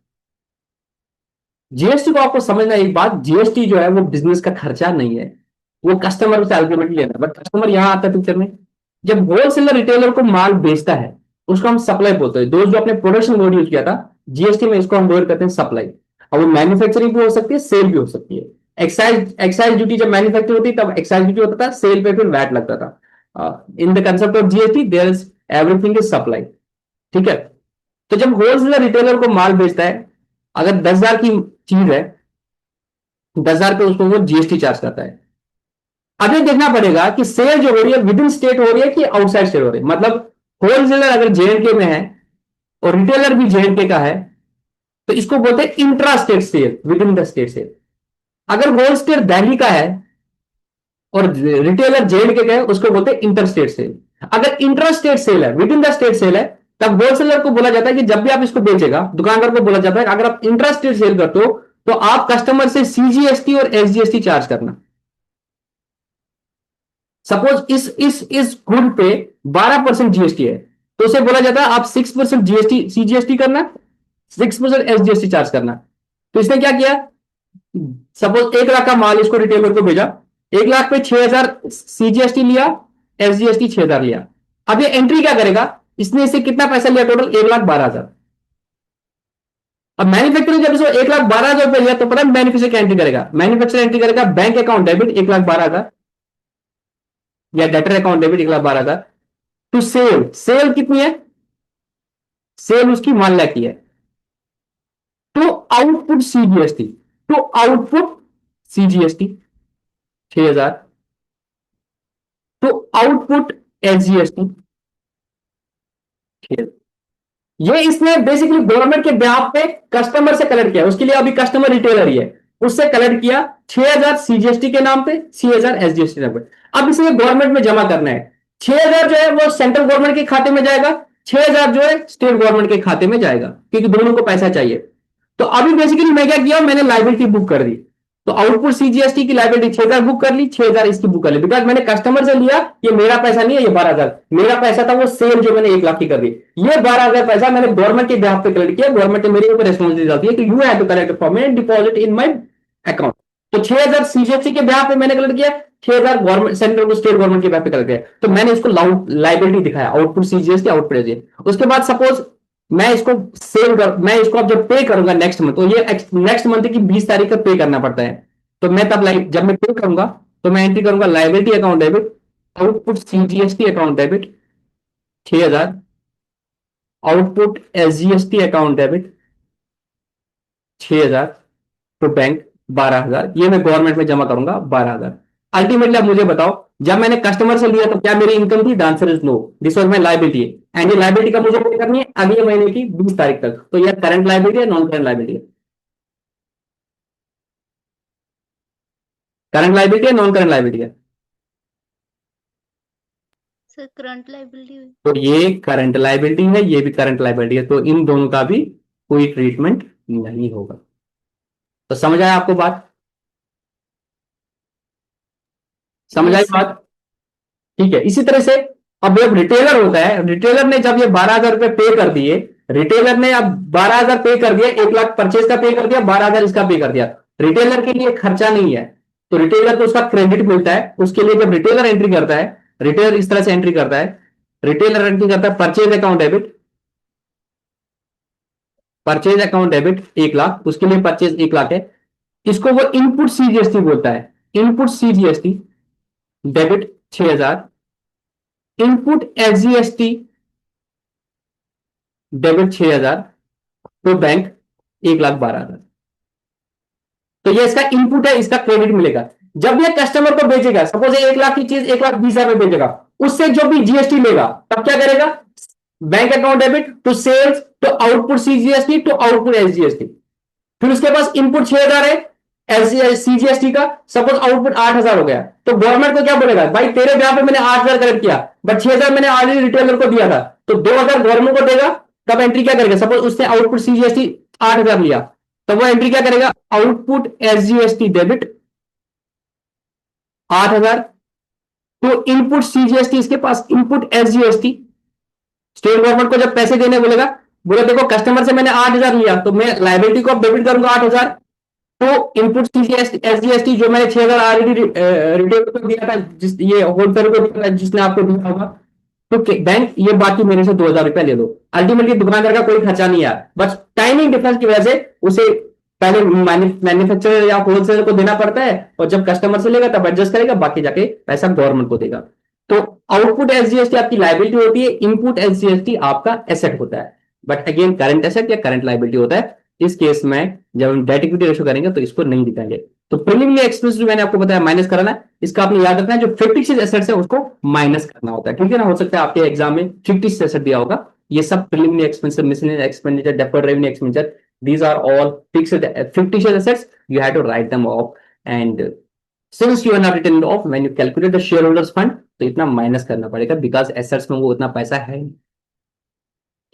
Speaker 1: जीएसटी को आपको समझना एक बात, जीएसटी जो है वो बिजनेस का खर्चा नहीं है, वो कस्टमर से अल्टीमेटली लेना, बट कस्टमर यहां आता है पिक्चर में। जब होलसेलर रिटेलर को माल बेचता है उसको हम सप्लाई बोलते हैं। दोस्त जो अपने प्रोडक्शन वर्ड यूज किया था, जीएसटी में इसको हम वर्ड करते हैं सप्लाई। और वो मैन्युफैक्चरिंग भी हो सकती है, सेल भी हो सकती है। एक्साइज ड्यूटी जब मैन्युफैक्चर होती तब एक्साइज ड्यूटी होता था, सेल पे फिर वैट लगता था। In the concept of GST there is everything is supply, ठीक है। तो जब होलसेलर रिटेलर को माल बेचता है, अगर 10,000 की चीज है, 10,000 पे उसको वो जीएसटी चार्ज करता है। अभी देखना पड़ेगा कि सेल जो हो रही है विद इन स्टेट हो रही है कि आउटसाइड स्टेट हो रही है। मतलब होलसेलर अगर जेएनके में है और रिटेलर भी जेएनके का है तो इसको बोलते हैं intra state sale, within the state sale. अगर होलसेलर दिल्ली का है और रिटेलर जेएनके का है उसको बोलते हैं इंटर स्टेट सेल। अगर इंट्रा स्टेट सेल है, within the state sale है, तब होलसेलर को बोला जाता है कि जब भी आप इसको बेचेगा, दुकानदार को बोला जाता है अगर आप इंट्रा स्टेट सेल करते हो तो आप कस्टमर से सीजीएसटी और एसजीएसटी चार्ज करना। सपोज इस गुड पे 12% जीएसटी है, तो उसे बोला जाता है आप 6% जीएसटी सीजीएसटी करना, 6% एसजीएसटी चार्ज करना। तो इसने क्या किया, सपोज 1 लाख का माल इसको रिटेलर को भेजा, 1 लाख पे 6,000 सीजीएसटी लिया, एसजीएसटी 6,000 लिया। अब ये एंट्री क्या करेगा, इसने इससे कितना पैसा लिया टोटल, 1,12,000। अब मैन्युफैक्चरिंग जब इसको 1,12,000 रुपए लिया, तो पता है बेनिफिशियरी क्या एंट्री करेगा, मैन्युफैक्चरर एंट्री करेगा बैंक अकाउंट डेबिट 1,12,000 या debtor account debit 1,12,000 to sale. Sale कितनी है, सेल उसकी 1 लाख की है। तो आउटपुट सीजीएसटी, तो आउटपुट सीजीएसटी 6,000, तो आउटपुट एसजीएसटी 6,000। ये इसने बेसिकली गवर्नमेंट के ब्याह पे कस्टमर से कलेक्ट किया, उसके लिए अभी कस्टमर रिटेलर ही है, उससे कलेक्ट किया 6,000 सीजीएसटी के नाम पे, 6,000 एसजीएसटी के नाम पे। अब इसे गवर्नमेंट में जमा करना है। 6,000 जो है वो सेंट्रल गवर्नमेंट के खाते में जाएगा, 6,000 जो है स्टेट गवर्नमेंट के खाते में जाएगा, क्योंकि दोनों को पैसा चाहिए। तो अभी बेसिकली मैं क्या किया, मैंने लाइबिलिटी बुक कर दी। तो आउटपुट सीजीएसटी की लाइबिलिटी 6,000 बुक कर ली, 6,000 इसकी बुक कर ली, बिकॉज मैंने कस्टमर से लिया, ये मेरा पैसा नहीं है, ये 12,000 मेरा पैसा था, वो सेल जो मैंने 1 लाख की कर दी। ये 12,000 पैसा मैंने गवर्नमेंट के बिहाफ पे कलेक्ट किया, गवर्नमेंट ने मेरे ऊपर रिस्पॉन्सिबिलिटी डालती है कि you have to collect from me and deposit in my account. तो 6,000 सीजीएसटी के बिहाफ पे मैंने कलेक्ट किया, 6,000 गवर्नमेंट सेंट्रल को स्टेट गवर्नमेंट के बिहाफ पे कलेक्ट किया। तो मैंने इसको लाइबिलिटी दिखाया, आउटपुट सीजीएसटी आउटपुट एसजीएसटी। उसके बाद सपोज मैं इसको सेल कर, मैं इसको अब जब पे करूंगा नेक्स्ट मंथ, तो ये नेक्स्ट मंथ की 20 तारीख को पे करना पड़ता है। तो मैं तब जब मैं पे करूंगा तो मैं एंट्री करूंगा liability account debit, output CGST account debit 6,000, output SGST account debit 6,000, तो बैंक 12,000, ये मैं गवर्नमेंट में जमा करूंगा 12,000। अल्टीमेटली अब मुझे बताओ, जब मैंने कस्टमर से लिया तो क्या मेरी इनकम थी, answer is no, this was my liability, and ये लाइबिलिटी का मुझे पे करनी है अगले महीने की 20 तारीख तक। तो यह करंट लाइबिलिटी है, नॉन करंट लाइबिलिटी है, करंट लाइबिलिटी है, नॉन करंट लाइबिलिटी है।
Speaker 4: सर करंट लायबिलिटी हुई।
Speaker 1: तो ये करंट लाइबिलिटी है, ये भी करंट लाइबिलिटी है, तो इन दोनों का भी कोई ट्रीटमेंट नहीं होगा। तो समझ आया आपको बात, समझ आई
Speaker 2: यस सर।
Speaker 1: बात, ठीक है। इसी तरह से अब जब रिटेलर होता है, रिटेलर ने जब ये 12,000 रुपए पे कर दिए, रिटेलर ने अब 12,000 पे कर दिया, 1 लाख परचेज का पे कर दिया, 12,000 इसका पे कर दिया, रिटेलर के लिए खर्चा नहीं है, तो रिटेलर को उसका क्रेडिट मिलता है। उसके लिए जब रिटेलर एंट्री करता है, रिटेलर इस तरह से एंट्री करता है, रिटेलर एंट्री करता है purchase account debit, purchase account debit 1 lakh, उसके लिए परचेज 1 लाख है, इसको वो इनपुट सीजीएसटी बोलता है, input CGST debit 6,000, input SGST debit 6,000, तो बैंक 1,12,000। तो ये इसका इनपुट है, इसका क्रेडिट मिलेगा। जब ये कस्टमर को बेचेगा, सपोज 1 लाख की चीज 1,20,000 में बेचेगा, उससे जो भी जीएसटी लेगा तब क्या करेगा, bank account debit to sales to output CGST to output SGST. फिर उसके पास इनपुट 6,000 है सीजीएसटी का, सपोज आउटपुट 8,000 हो गया, तो गवर्नमेंट को क्या बोलेगा, भाई तेरे ब्याह पे मैंने 8,000 कलेक्ट किया, बट 6,000 मैंने ऑलरेडी रिटेलर को दिया था, तो 2,000 गवर्नमेंट को देगा। तब एंट्री क्या करेगा, सपोज उसने आउटपुट सीजीएसटी 8,000 लिया, तो वो एंट्री क्या करेगा, आउटपुट एसजीएसटी डेबिट 8,000, तो इनपुट सीजीएसटी इसके पास, इनपुट एसजीएसटी स्टेट गवर्नमेंट को जब पैसे देने बोलेगा, बोले देखो कस्टमर से मैंने 8,000 लिया, तो मैं लाइबिलिटी को डेबिट करूंगा 8,000, तो इनपुट सीजीएसटी एसजीएसटी जो मैंने 6,000 ऑलरेडी रिटेलर को दिया था, जिस ये होलसेलर को दिया था जिसने आपको दिया होगा, तो बैंक ये बाकी मेरे से 2,000 रुपया ले लो। अल्टीमेटली दुकानदार का कोई खर्चा नहीं है, बस टाइमिंग डिफरेंस की वजह से उसे पहले मैन्युफैक्चरर या होलसेलर को देना पड़ता है, और जब कस्टमर से लेगा तब एडजस्ट करेगा, बाकी जाके पैसा गवर्नमेंट को देगा। तो आउटपुट एसजीएसटी आपकी लाइबिलिटी होती है, इनपुट एसजीएसटी आपका एसेट होता है, बट अगेन करंट एसेट या करंट लाइबिलिटी होता है। इस केस में जब हम डेट इक्विटी रेशो करेंगे तो इसको नहीं दिखाएंगे। तो प्रीलिमिनरी एक्सपेंस जो मैंने आपको बताया माइनस कराना है, इसका आपने याद रखना है, जो फिक्स्ड एसेट्स है उसको माइनस करना होता है, ठीक है ना। हो सकता है आपके एग्जाम में फिक्स्ड एसेट दिया होगा, ये सब preliminary expense, miscellaneous expenditure, deferred revenue expenditure, these are all fixed fictitious assets, you have to write them off, and since you are not written off when you calculate the shareholders fund, तो इतना माइनस करना पड़ेगा, बिकॉज एसेट्स में वो उतना पैसा है नहीं।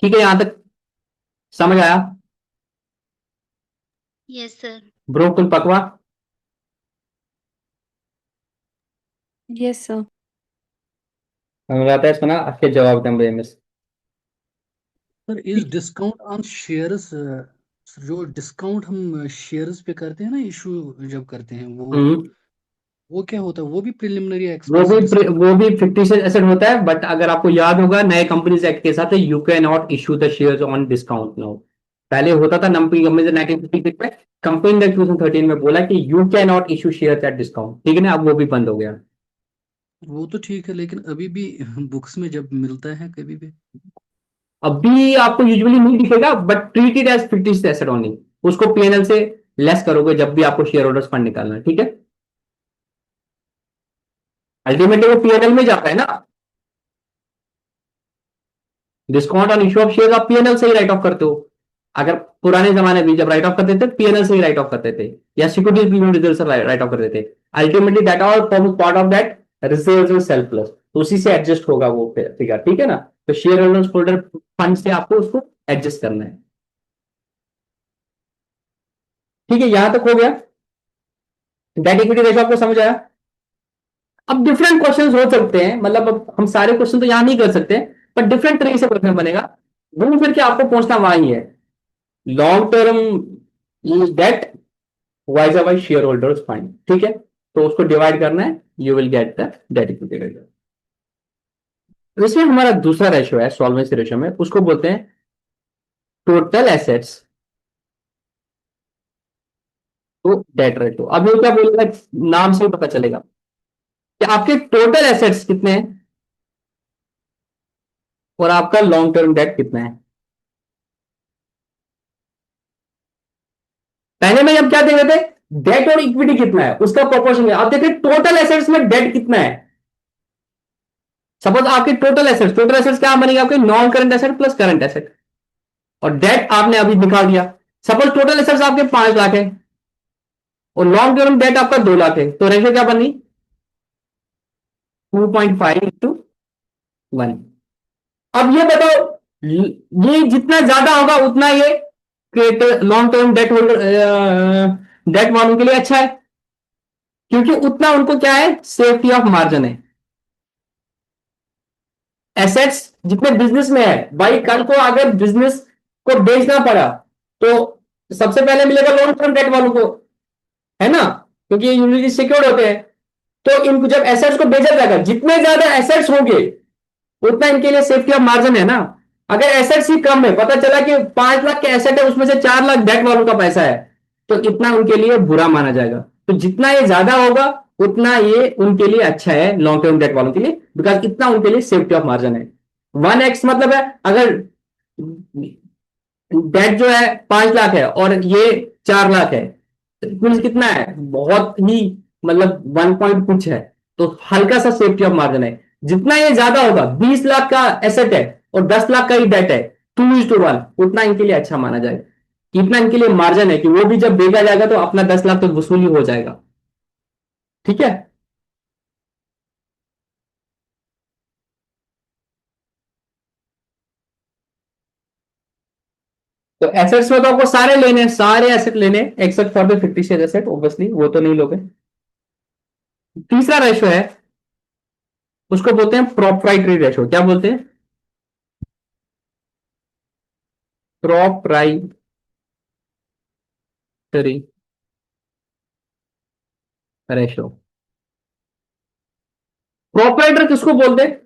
Speaker 1: ठीक है, यहां तक समझ आया
Speaker 4: यस सर।
Speaker 1: ब्रो, कुल पकवा।
Speaker 2: Yes sir.
Speaker 1: हमें आता है इसको ना आपके जवाब दें मुझे मिस।
Speaker 3: सर इस डिस्काउंट ऑन शेयर्स, जो डिस्काउंट हम शेयर्स पे करते हैं ना, इशू जब करते हैं,
Speaker 1: हम्म।
Speaker 3: वो क्या होता है? वो भी प्रिलिमिनरी एक्सपेंस डिस्काउंट?
Speaker 1: वो भी फिक्टिशियस एसेट होता है, बट अगर आपको याद होगा नए कंपनीज एक्ट के साथ you can not issue the shares on discount now. पहले होता था नंपी कंपनी 1956 में, कंपनी ने 2013 में बोला कि you can not issue shares at discount, ठीक है ना, अब वो भी बंद हो गया।
Speaker 3: वो तो ठीक है, लेकिन अभी भी बुक्स में जब मिलता है कभी भी।
Speaker 1: अभी आपको यूजुअली नहीं दिखेगा, but treat it as fictitious asset only. उसको पीएनएल से लेस करोगे जब भी आपको शेयर होल्डर्स फंड निकालना है, ठीक है। अल्टीमेटली वो पीएनएल में जाता है ना। Discount on issue of share आप पीएनएल से ही राइट ऑफ करते हो। अगर पुराने जमाने में जब राइट ऑफ करते थे पीएनएल से ही राइट ऑफ करते थे, या सिक्योरिटीज प्रीमियम रिजर्व से राइट ऑफ करते थे। Ultimately that all form part of that reserve with self plus, तो उसी से एडजस्ट होगा वो फिगर, ठीक है ना। तो शेयर होल्डर्स होल्डर फंड से आपको उसको एडजस्ट करना है, ठीक है। यहां तक हो गया। डेट इक्विटी रेशो आपको समझ आया। अब डिफरेंट क्वेश्चंस हो सकते हैं, मतलब अब हम सारे क्वेश्चन तो यहां नहीं कर सकते, पर डिफरेंट तरीके से क्वेश्चन बनेगा। घूम फिर के आपको पहुंचना वहां है, long term date wise wise share holders fund, ठीक है। तो उसको डिवाइड करना है, you will get the date equity ratio. इसमें हमारा दूसरा रेशियो है सॉल्वेंसी रेशियो में, उसको बोलते हैं total assets to debt ratio. अब ये क्या बोलेगा, नाम से ही पता चलेगा कि आपके टोटल एसेट्स कितने हैं और आपका लॉन्ग टर्म डेट कितना है। पहले में हम क्या देख रहे थे, डेट और इक्विटी कितना है उसका प्रोपोर्शन है। आप देखिए टोटल एसेट्स में डेट कितना है। सपोज आपके टोटल एसेट्स क्या बनेगा, आपके non current asset plus current asset, और डेट आपने अभी निकाल दिया। सपोज टोटल एसेट्स आपके 5 लाख है और लॉन्ग टर्म डेट आपका 2 लाख है, तो रेशियो क्या बनी, 2.5:1। अब ये बताओ, ये जितना ज्यादा होगा उतना ये long term debt holder debt वालों के लिए अच्छा है, क्योंकि उतना उनको क्या है, सेफ्टी ऑफ मार्जिन है। एसेट्स जितने बिजनेस में है, भाई कल को अगर बिजनेस को बेचना पड़ा तो सबसे पहले मिलेगा लॉन्ग टर्म डेट वालों को, है ना, क्योंकि ये यूजली सिक्योर्ड होते हैं। तो इनको जब एसेट्स को बेचा जाएगा, जितने ज्यादा एसेट्स होंगे उतना इनके लिए सेफ्टी ऑफ मार्जिन है ना। अगर एसेट्स ही कम है, पता चला कि 5 लाख के एसेट है उसमें से 4 लाख डेट वालों का पैसा है, तो इतना उनके लिए बुरा माना जाएगा। तो जितना ये ज्यादा होगा उतना ये उनके लिए अच्छा है, लॉन्ग टर्म डेट वालों के लिए, बिकॉज इतना उनके लिए सेफ्टी ऑफ मार्जिन है। 1x मतलब है, अगर डेट जो है 5 लाख है और ये 4 लाख है, तो कुल कितना है, बहुत ही मतलब 1 पॉइंट कुछ है, तो हल्का सा सेफ्टी ऑफ मार्जिन है। जितना ये ज्यादा होगा, 20 लाख का एसेट है और 10 लाख का ही डेट है, 2:1, उतना इनके लिए अच्छा माना जाएगा। इतना इनके लिए मार्जिन है कि वो भी जब बेचा जाएगा तो अपना 10 लाख तो वसूली हो जाएगा, ठीक है। तो एसेट्स में तो आपको सारे लेने हैं, सारे एसेट लेने except for the fictitious asset, obviously वो तो नहीं लोगे। तीसरा रेशो है, उसको बोलते हैं प्रोप्राइटरी रेशो। क्या बोलते हैं, प्रोप्राइटरी रेशो। प्रोप्राइटर किसको बोलते हैं,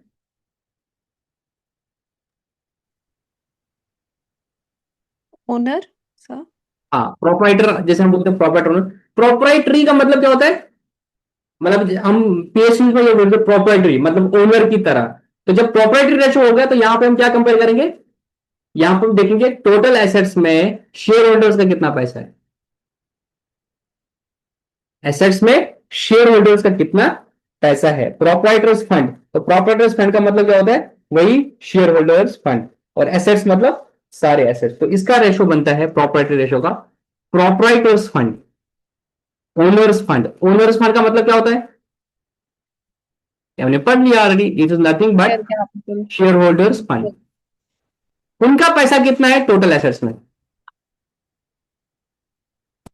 Speaker 2: ओनर सा।
Speaker 1: हाँ प्रोप्राइटर, जैसे हम बोलते हैं प्रोप्राइटर ओनर। प्रोप्राइटरी का मतलब क्या होता है, मतलब हम पीएचडी में ये बोलते हैं प्रोप्राइटरी मतलब ओनर की तरह। तो जब प्रोप्राइटरी रेशो हो गया तो यहां पे हम क्या कंपेयर करेंगे, यहां पर हम देखेंगे टोटल एसेट्स में शेयर होल्डर्स का कितना पैसा है। एसेट्स में शेयर होल्डर्स का कितना पैसा है, प्रोप्राइटर्स फंड। तो प्रोप्राइटर्स फंड का मतलब क्या होता है, वही शेयर होल्डर्स फंड, और एसेट्स मतलब सारे एसेट्स। तो इसका रेशो बनता है प्रोप्राइटरी रेशो का, proprietors fund owner's fund. Owner's fund का मतलब क्या होता है, हमने पढ़ लिया already, it is nothing but
Speaker 2: share capital.
Speaker 1: Share holders fund. उनका पैसा कितना है टोटल एसेट्स में।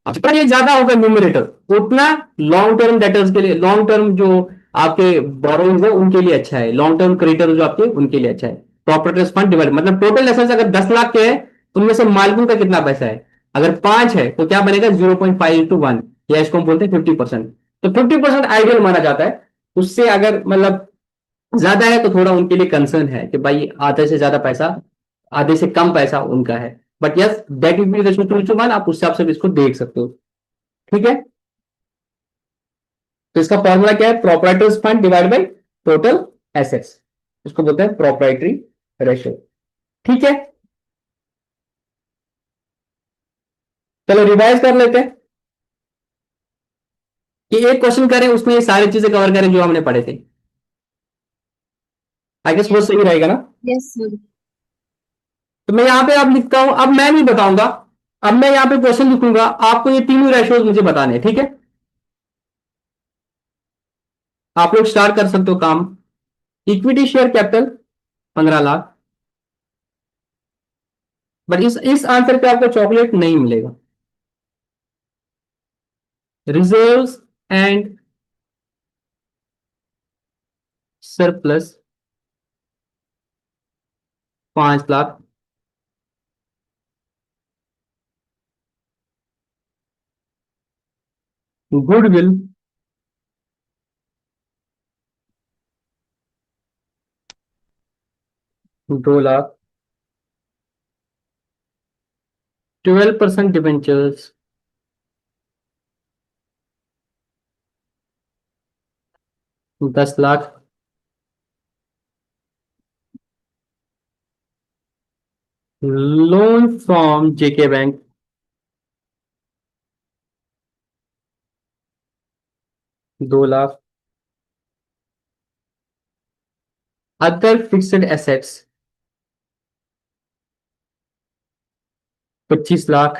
Speaker 1: अब जितना ये ज्यादा होगा न्यूमरेटर, उतना लॉन्ग टर्म डेटर्स के लिए, लॉन्ग टर्म जो आपके बोरोइंग है उनके लिए अच्छा है, लॉन्ग टर्म क्रेडिटर जो आपके उनके लिए अच्छा है। प्रॉपर्टीज फंड डिवाइड मतलब टोटल एसेट्स अगर 10 लाख के हैं, उनमें से मालिकों का कितना पैसा है, अगर 5 है तो क्या बनेगा 0.5:1, या इसको हम बोलते हैं 50%। तो 50% आइडियल माना जाता है। उससे अगर मतलब ज्यादा है तो थोड़ा उनके लिए कंसर्न है कि भाई आधे से ज्यादा पैसा, आधे से कम पैसा उनका है। But yes, date equity ratio 2:1, आप उस हिसाब से भी इसको देख सकते हो। ठीक है, तो इसका फॉर्मूला क्या है, proprietors fund divide by total assets, इसको बोलते हैं प्रोप्राइटरी रेशियो। ठीक है, चलो रिवाइज कर लेते हैं कि एक क्वेश्चन करें उसमें ये सारी चीजें कवर करें जो हमने पढ़े थे। आई गेस वो
Speaker 4: यस
Speaker 1: सही रहेगा ना।
Speaker 2: Yes sir.
Speaker 1: तो मैं यहाँ पे अब लिखता हूं, अब मैं नहीं बताऊंगा, अब मैं यहाँ पे क्वेश्चन लिखूंगा, आपको ये तीनों रेशियोज मुझे बताने हैं। ठीक है, आप लोग स्टार्ट कर सकते हो काम। Equity share capital 15 lakh, but इस आंसर पे आपको चॉकलेट नहीं मिलेगा। Reserves and surplus 5 lakh, goodwill 2 lakh, 12% debentures 10 lakh, loan from JK bank 2 lakh, other fixed assets 25 lakh,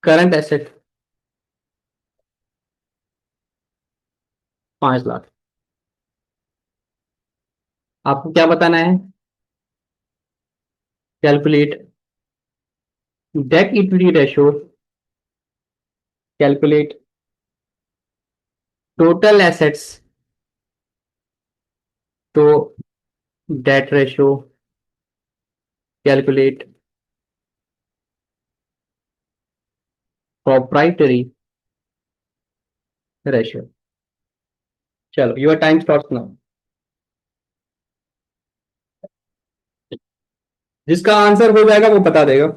Speaker 1: current asset 5 lakh. आपको क्या बताना है, calculate debt equity ratio, calculate total assets to debt ratio, calculate proprietary ratio. चलो योर टाइम स्टार्ट्स नाउ। जिसका आंसर हो जाएगा वो बता देगा।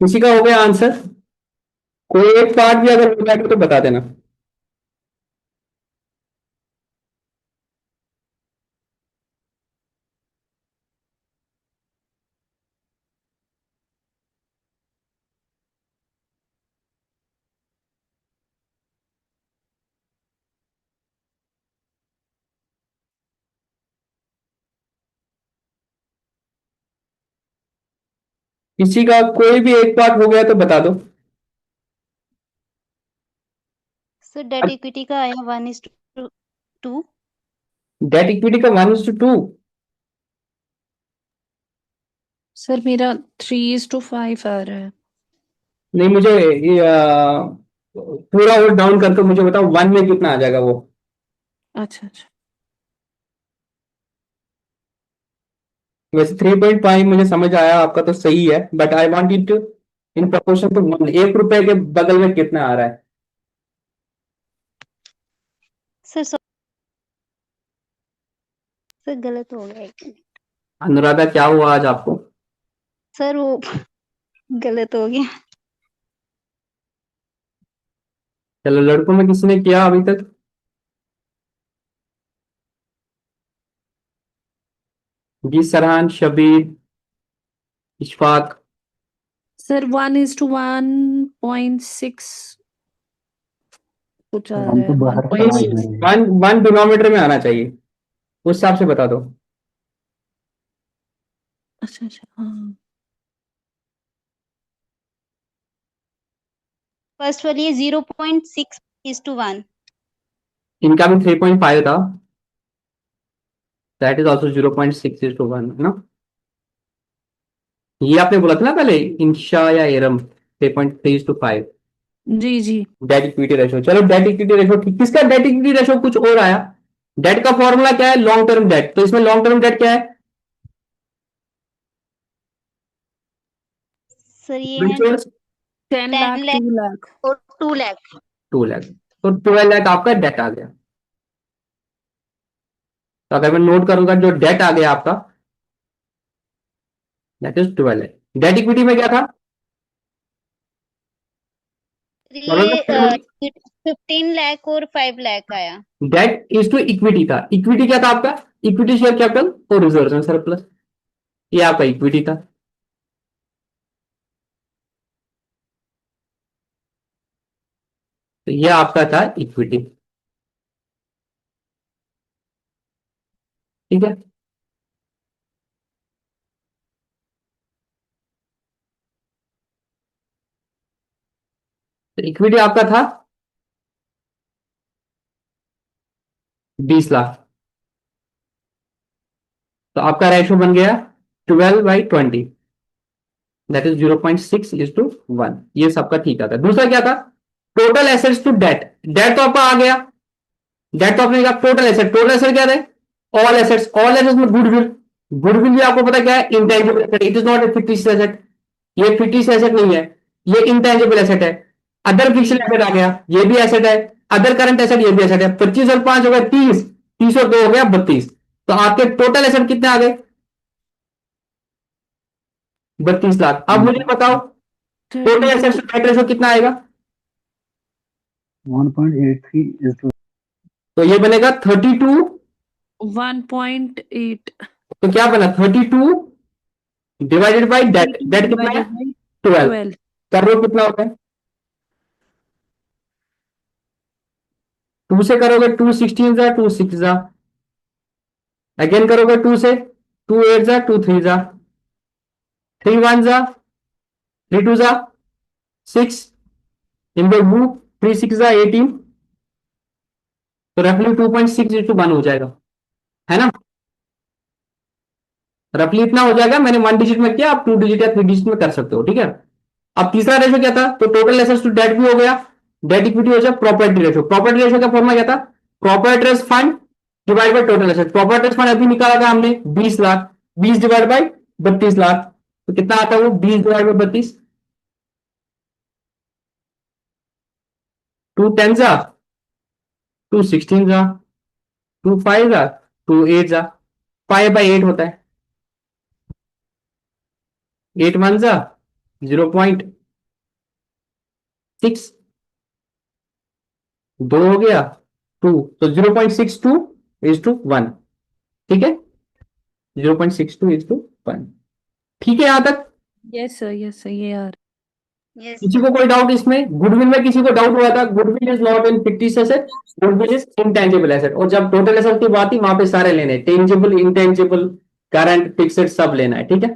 Speaker 1: किसी का हो गया आंसर, कोई एक पार्ट भी अगर हो जाएगा तो बता देना। किसी का कोई भी एक पार्ट हो गया तो बता दो।
Speaker 4: सर डेट इक्विटी का आया 1:2।
Speaker 1: डेट इक्विटी का 1:2।
Speaker 2: सर मेरा 3:5 आ रहा है।
Speaker 1: नहीं, मुझे ये, पूरा वो डाउन करके मुझे बताओ 1 में कितना आ जाएगा वो।
Speaker 2: अच्छा अच्छा।
Speaker 1: वैसे 3.5 मुझे समझ आया आपका, तो सही है, but I want it in proportion to 1। 1 रुपए के बगल में कितना आ रहा है?
Speaker 4: सर सर गलत हो गया एक मिनट।
Speaker 1: अनुराधा, क्या हुआ आज आपको?
Speaker 4: सर वो गलत हो गया।
Speaker 1: चलो, लड़कों में किसी ने किया अभी तक? जी, सरहान, शबीर, इशफाक।
Speaker 2: सर 1:1.6 कुछ आ
Speaker 5: हम
Speaker 2: रहा
Speaker 5: तो
Speaker 2: है,
Speaker 5: बाहर से आवाज
Speaker 2: 1.6।
Speaker 5: दे रहे हैं।
Speaker 1: वन वन डिनोमीटर में आना चाहिए, उस हिसाब से बता दो।
Speaker 2: अच्छा अच्छा हाँ।
Speaker 4: फर्स्ट वाली है 0.6:1।
Speaker 1: इनका भी 3.5 था। दैट इज ऑल्सो 0.6:1, है ना? ये आपने बोला था ना पहले, इंशा या एरम, 3.3:5
Speaker 2: जी जी।
Speaker 1: Debt equity ratio. चलो, डेट इक्विटी रेशो ठीक, किसका डेट इक्विटी रेशो कुछ और आया? डेट का फॉर्मूला क्या है? Long term date. तो इसमें लॉन्ग टर्म डेट क्या है?
Speaker 4: सर ये है
Speaker 2: 10 लाख
Speaker 4: 10 लाख
Speaker 2: 2 लाख।
Speaker 4: और 2 लाख।
Speaker 1: 2 लाख। तो 12 लाख आपका डेट आ गया। तो अगर मैं नोट करूंगा, जो डेट आ गया आपका, that is 12 lakh. Debt equity में क्या था?
Speaker 4: ये 15 लाख और 5 लाख आया।
Speaker 1: डेट इज टू इक्विटी था। इक्विटी क्या था आपका? इक्विटी शेयर कैपिटल और रिजर्व सरप्लस। ये आपका इक्विटी था। तो ये आपका था इक्विटी। ठीक है। तो इक्विटी आपका था 20 लाख। तो आपका रेशो बन गया 12/20। That is 0.6:1। ये सबका ठीक आता है। दूसरा क्या था? Total assets to debt. Debt तो आपका आ गया। डेट तो आपने कहा टोटल एसेट। टोटल एसेट क्या थे? All assets. ऑल एसेट्स में गुडविल। गुडविल भी आपको पता क्या है? Intangible asset. It is not a fictitious asset. ये फिक्टिशियस एसेट नहीं है, ये इंटेंजिबल एसेट है। अदर फिक्स्ड
Speaker 2: जी
Speaker 1: एसेट आ गया, ये भी एसेट है। अदर करंट एसेट, ये भी एसेट है। 25 और 5 हो गया 30, 30 और 2 हो गया 32। तो आपके टोटल एसेट कितने आ गए? 32 लाख। अब मुझे बताओ, total
Speaker 2: 32
Speaker 1: assets to debt ratio कितना आएगा?
Speaker 5: 1.83:2।
Speaker 1: तो ये बनेगा 32।
Speaker 2: 1.8
Speaker 1: तो क्या बना? 32 डिवाइडेड बाई डेट।
Speaker 2: 32
Speaker 1: डेट कितना है?
Speaker 2: Divided by
Speaker 1: 12।
Speaker 2: 12।
Speaker 1: करोड़ कितना होता है? 2 से करोगे 2 16 जा, 2 6 जा। अगेन करोगे 2 से, 2 8 जा, 2 3 जा, 3 1 जा, 3 2 जा, 6 इन द टू, 3 6 जा 18। तो रफली 2.6:1 हो जाएगा, है ना? रफली इतना हो जाएगा। मैंने 1 डिजिट में किया, आप 2 डिजिट या 3 डिजिट में कर सकते हो, ठीक है? अब तीसरा रेशो क्या था? तो टोटल एसेट्स टू डेट भी हो गया, डेट इक्विटी हो जाए। Property ratio. प्रॉपर्टी रेशो का फॉर्मूला क्या था? Property fund divide by total asset. Property fund अभी निकाला था हमने 20 लाख। 20 divide by 32 lakh. तो कितना आता है वो? 20 डिवाइड बाय 32। 2 10 जा, 2 16 जा, 2 5 जा, 2 8 जा। 5/8 होता है। 8 1 जा 0.6, 2 हो गया 2। तो 0.62:1। ठीक है, 0.62:1। ठीक है यहां तक?
Speaker 2: यस सर ये यार।
Speaker 4: यस
Speaker 1: किसी
Speaker 4: सर।
Speaker 1: को कोई डाउट इसमें? गुडविल में किसी को डाउट हुआ था? Goodwill is not in fictitious asset, goodwill is intangible asset. और जब टोटल एसेट की बात थी, वहां पे सारे लेने, टेंजिबल, इंटेंजिबल, करंट, फिक्स्ड, सब लेना है। ठीक है।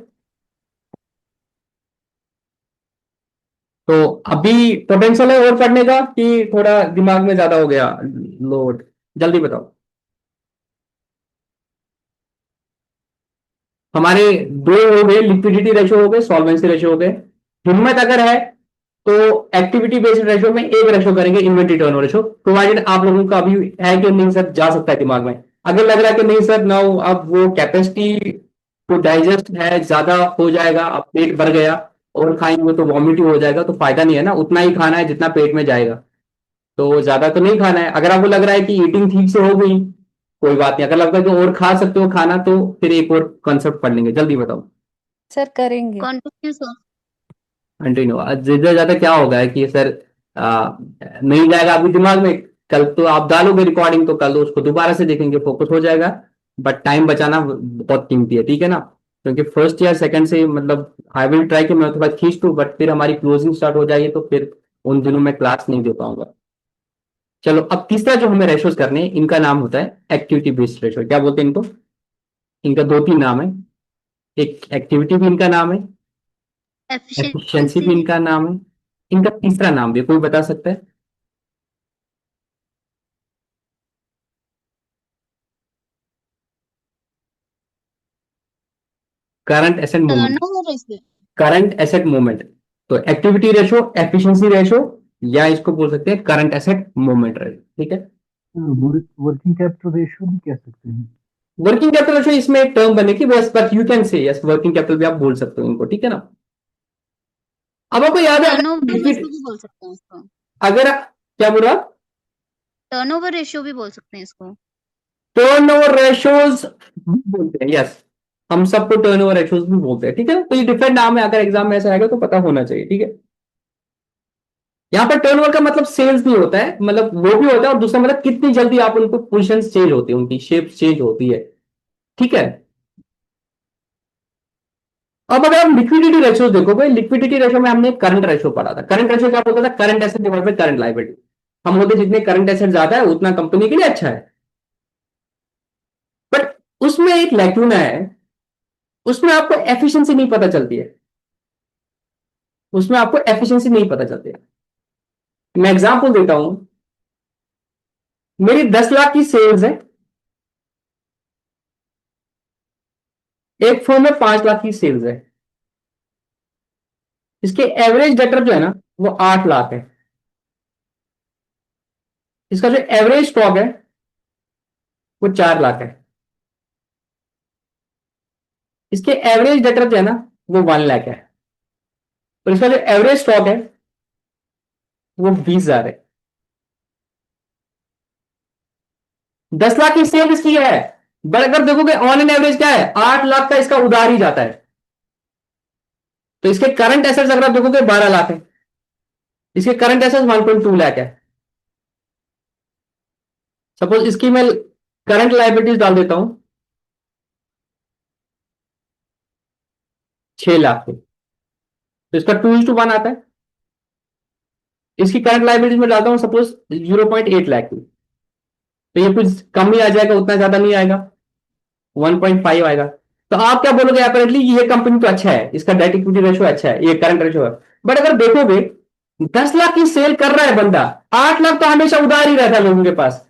Speaker 1: तो अभी पोटेंशियल है और पढ़ने का कि थोड़ा दिमाग में ज्यादा हो गया लोड? जल्दी बताओ। हमारे दो हो गए, लिक्विडिटी रेशो हो गए, सॉल्वेंसी रेशो हो गए। हिम्मत अगर है तो एक्टिविटी बेस्ड रेशो में एक रेशो करेंगे, इन्वेंटरी टर्नओवर रेशो, प्रोवाइडेड आप लोगों का अभी है कि नहीं सर, जा सकता है दिमाग में। अगर लग रहा है कि नहीं सर नाउ अब वो कैपेसिटी को डाइजेस्ट है, ज्यादा हो जाएगा, अब पेट भर गया और खाएंगे तो वॉमिट हो जाएगा, तो फायदा नहीं है ना, उतना ही खाना है जितना पेट में जाएगा, तो ज्यादा तो नहीं खाना है। अगर आपको लग रहा है कि ईटिंग ठीक से हो गई, कोई बात नहीं। अगर लगता है कि और खा सकते हो खाना, तो फिर एक और कॉन्सेप्ट पढ़ लेंगे। जल्दी बताओ।
Speaker 2: सर करेंगे।
Speaker 4: Continuous
Speaker 1: continue. ज्यादा ज्यादा क्या होगा है कि सर नहीं जाएगा आपके दिमाग में, कल तो आप डालोगे रिकॉर्डिंग, तो कल उसको दोबारा से देखेंगे, फोकस हो जाएगा। बट टाइम बचाना बहुत कीमती है, ठीक है ना, क्योंकि फर्स्ट या सेकंड से मतलब आई विल ट्राई कि मैं उसके बाद खींच दूं, बट फिर हमारी क्लोजिंग स्टार्ट हो जाएगी, तो फिर उन दिनों में क्लास नहीं दे पाऊंगा। चलो, अब तीसरा जो हमें रेशोज करने हैं, इनका नाम होता है एक्टिविटी बेस्ड रेशो। क्या बोलते हैं इनको? इनका दो तीन नाम है। एक एक्टिविटी भी इनका नाम है, एफिशिएंसी भी
Speaker 4: एफिशिएंसी
Speaker 1: इनका नाम है, इनका तीसरा नाम भी कोई बता सकता है? Current asset movement.
Speaker 4: Turnover ratio
Speaker 1: current asset movement. तो एक्टिविटी रेशो, एफिशिएंसी रेशो, या इसको बोल सकते हैं करंट एसेट मूवमेंट रेशो, ठीक है।
Speaker 3: वर्किंग कैपिटल रेशियो भी कह सकते हैं।
Speaker 1: वर्किंग कैपिटल रेशो इसमें एक टर्म बनेगी, बस but you can say yes, working capital भी आप बोल सकते हो इनको, ठीक है ना। अब आपको याद है
Speaker 4: टर्नओवर रेशियो भी बोल सकते हैं इसको।
Speaker 1: अगर क्या बोल रहा?
Speaker 4: टर्नओवर रेशियो भी बोल सकते हैं इसको।
Speaker 1: टर्नओवर रेशोज बोलते हैं, यस, हम सबको टर्नओवर रेशोज भी बोलते हैं, ठीक है ना। तो ये डिफरेंट नाम है, अगर एग्जाम में ऐसा आएगा तो पता होना चाहिए, ठीक है। यहाँ पर टर्नओवर का मतलब सेल्स नहीं होता है, मतलब वो भी होता है, और दूसरा मतलब कितनी जल्दी आप उनको पोजीशन चेंज होती है, उनकी शेप चेंज होती है, ठीक है। अब अगर आप लिक्विडिटी रेशियो देखोगे, लिक्विडिटी रेशियो में हमने करंट रेशियो पढ़ा था। करंट रेशियो क्या बोलता था? Current asset divide by current liability. हम बोलते जितने करंट एसेट ज्यादा है उतना कंपनी के लिए अच्छा है। बट उसमें एक लैक्यूना है, उसमें आपको एफिशिएंसी नहीं पता चलती है, उसमें आपको एफिशिएंसी नहीं पता चलती है। मैं एग्जांपल देता हूं, मेरी 10 लाख की सेल्स है, एक फर्म में 5 लाख की सेल्स है, इसके एवरेज डेटर जो है ना वो 8 लाख है, इसका जो एवरेज स्टॉक है वो 4 लाख है, इसके एवरेज डेटर जो है ना वो 1 लाख है, और इसका जो एवरेज स्टॉक है वो 20,000 है। 10 लाख की सेल इसकी है, बट अगर देखोगे ऑन एन एवरेज क्या है, 8 लाख का इसका उधार ही जाता है। तो इसके करंट एसेट्स अगर आप देखोगे 12 लाख है, इसके करंट एसेट्स 1.2 लाख है। सपोज इसकी मैं करंट लाइबिलिटीज डाल देता हूं 6 लाख की, तो इसका 2:1 आता है। इसकी करंट लाइबिलिटीज में डालता हूं सपोज 0.8 लाख की, तो ये कुछ कम ही आ जाएगा, उतना ज्यादा नहीं आएगा, 1.5 आएगा। तो आप क्या बोलोगे? अपेरेंटली ये कंपनी तो अच्छा है, इसका डेट इक्विटी रेशो अच्छा है, ये करंट रेशो है। बट अगर देखोगे 10 लाख की सेल कर रहा है बंदा, 8 लाख तो हमेशा उधार ही रहता है लोगों के पास,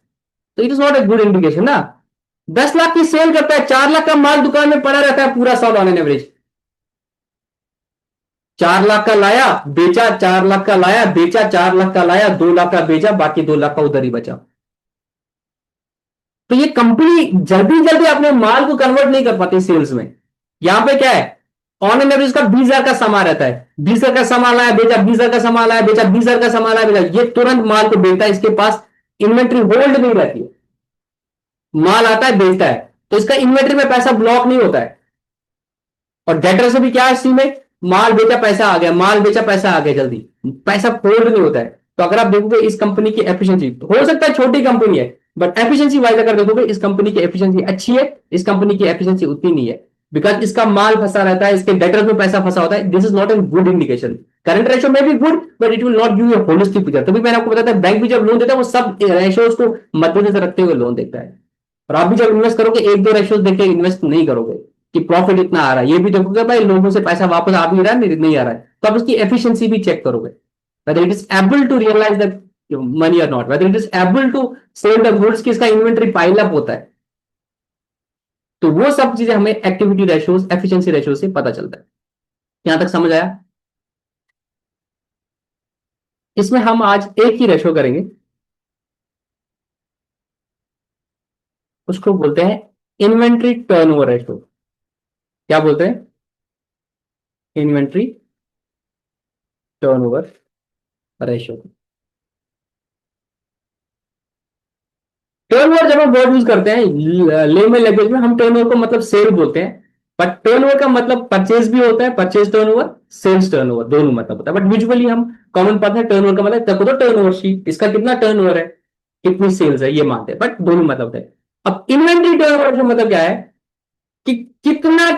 Speaker 1: तो it is not a good indication ना। 10 लाख की सेल करता है, 4 लाख का माल दुकान में पड़ा रहता है पूरा साल ऑन एन एवरेज। 4 लाख का लाया बेचा, 4 लाख का लाया बेचा, 4 लाख का लाया, 2 लाख का बेचा, बाकी 2 लाख का उधर ही बचा। तो ये कंपनी जल्दी जल्दी अपने माल को कन्वर्ट नहीं कर पाती सेल्स में। यहां पे क्या है, ऑन एन एवरेज का 20,000 का सामान रहता है, 20,000 का सामान लाया बेचा, 20,000 का सामान लाया बेचा, 20,000 का सामान लाया बेचा, ये तुरंत माल को बेचता है, इसके पास इन्वेंट्री होल्ड नहीं रहती है, माल आता है बेचता है, तो इसका इन्वेंट्री में पैसा ब्लॉक नहीं होता है। और डेटर से भी क्या है इसी में, माल बेचा पैसा आ गया, माल बेचा पैसा आ गया, जल्दी पैसा होल्ड नहीं होता है। तो अगर आप देखोगे इस कंपनी की एफिशिएंसी, हो सकता है छोटी कंपनी है, बट एफिशिएंसी वाइज अगर देखोगे इस कंपनी की एफिशिएंसी अच्छी है, इस कंपनी की एफिशिएंसी उतनी नहीं है, बिकॉज इसका माल फंसा रहता है, इसके डेटर में पैसा फंसा होता है। This is not a good indication. Current ratio में भी good, but it will not give you holistic picture. तभी मैंने आपको बताया बैंक भी जब लोन देता है वो सब रेशियोज को मद्देनजर रखते हुए लोन देता है। और आप भी जब इन्वेस्ट करोगे एक दो रेशियोज देख के इन्वेस्ट नहीं करोगे कि प्रॉफिट इतना आ रहा है, ये भी देखोगे भाई लोगों से पैसा वापस आ भी रहा है नहीं आ रहा है, तो आप उसकी एफिशिएंसी भी चेक करोगे। whether it is able to realize the money or not, whether it is able to sell the goods, किसका इन्वेंट्री पाइल अप होता है। तो वो सब चीजें हमें एक्टिविटी रेशियोज, एफिशिएंसी रेशियो से पता चलता है। यहां तक समझ आया? इसमें हम आज एक ही रेशियो करेंगे, उसको बोलते हैं इन्वेंट्री टर्नओवर रेशियो। क्या बोलते हैं? Inventory turnover ratio. टर्नओवर जब हम वर्ड यूज करते हैं लेमन लैंग्वेज में, हम टर्नओवर को मतलब सेल बोलते हैं, बट टर्नओवर का मतलब परचेज भी होता है, परचेज टर्नओवर, सेल्स टर्नओवर, दोनों मतलब होता है। बट यूजुअली हम कॉमन पता है टर्नओवर का मतलब देखो तो टर्नओवर शीट, इसका कितना टर्नओवर है, कितनी सेल्स है, ये मानते हैं, बट दोनों मतलब है। अब इन्वेंट्री टर्नओवर का मतलब क्या है कि कितना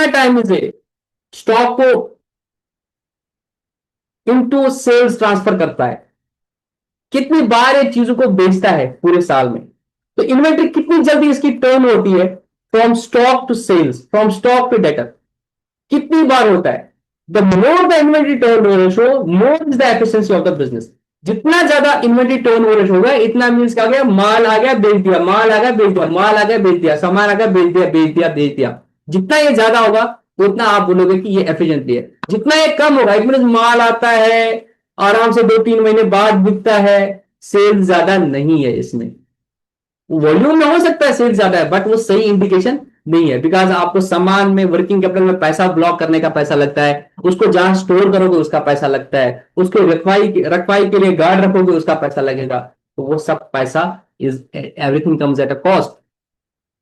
Speaker 1: टाइम से स्टॉक को इनटू सेल्स ट्रांसफर करता है, कितनी बार ये चीजों को बेचता है पूरे साल में। तो इन्वेंट्री कितनी जल्दी इसकी टर्न होती है, from stock to sales, from stock to debtor, कितनी बार होता है। The more the inventory turn ratio, more is the efficiency of the business. जितना ज्यादा इन्वेंट्री टर्न रेशियो होगा, इतना मीन्स क्या गया, माल आ गया बेच दिया, माल आ गया बेच दिया, माल आ गया बेच दिया, सामान आ गया बेच दिया, बेच दिया बेच दिया। जितना ये ज्यादा होगा उतना आप बोलोगे कि ये एफिशिएंटली है। जितना ये कम होगा, इट मीन माल आता है आराम से 2-3 महीने बाद बिकता है, सेल ज्यादा नहीं है इसमें। वॉल्यूम में हो सकता है सेल ज्यादा है, बट वो सही इंडिकेशन नहीं है, बिकॉज आपको सामान में, वर्किंग कैपिटल में पैसा ब्लॉक करने का पैसा लगता है, उसको जहां स्टोर करोगे उसका पैसा लगता है, उसको रखवाई के लिए गार्ड रखोगे उसका पैसा लगेगा, तो वो सब पैसा is everything comes at a cost.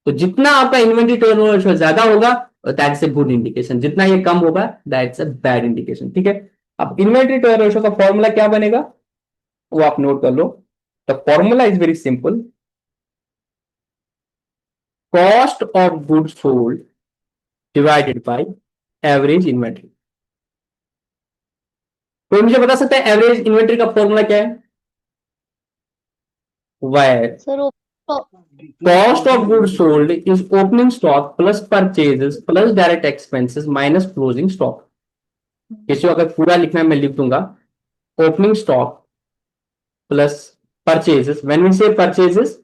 Speaker 1: तो जितना आपका इन्वेंट्री टर्नओवर ज्यादा होगा दैट्स ए गुड इंडिकेशन, जितना ये कम होगा दैट्स अ बैड इंडिकेशन। ठीक है, अब इन्वेंट्री टर्नओवर का फॉर्मूला क्या बनेगा वो आप नोट कर लो। The formula is very simple, cost of goods sold divided by average inventory. कोई मुझे बता सकता है एवरेज इन्वेंट्री का फॉर्मूला क्या है? Wire
Speaker 2: sir
Speaker 1: cost of goods sold is opening stock plus purchases plus direct expenses minus closing stock। किसी को अगर पूरा लिखना है मैं लिख दूंगा, opening stock plus purchases, when we say purchases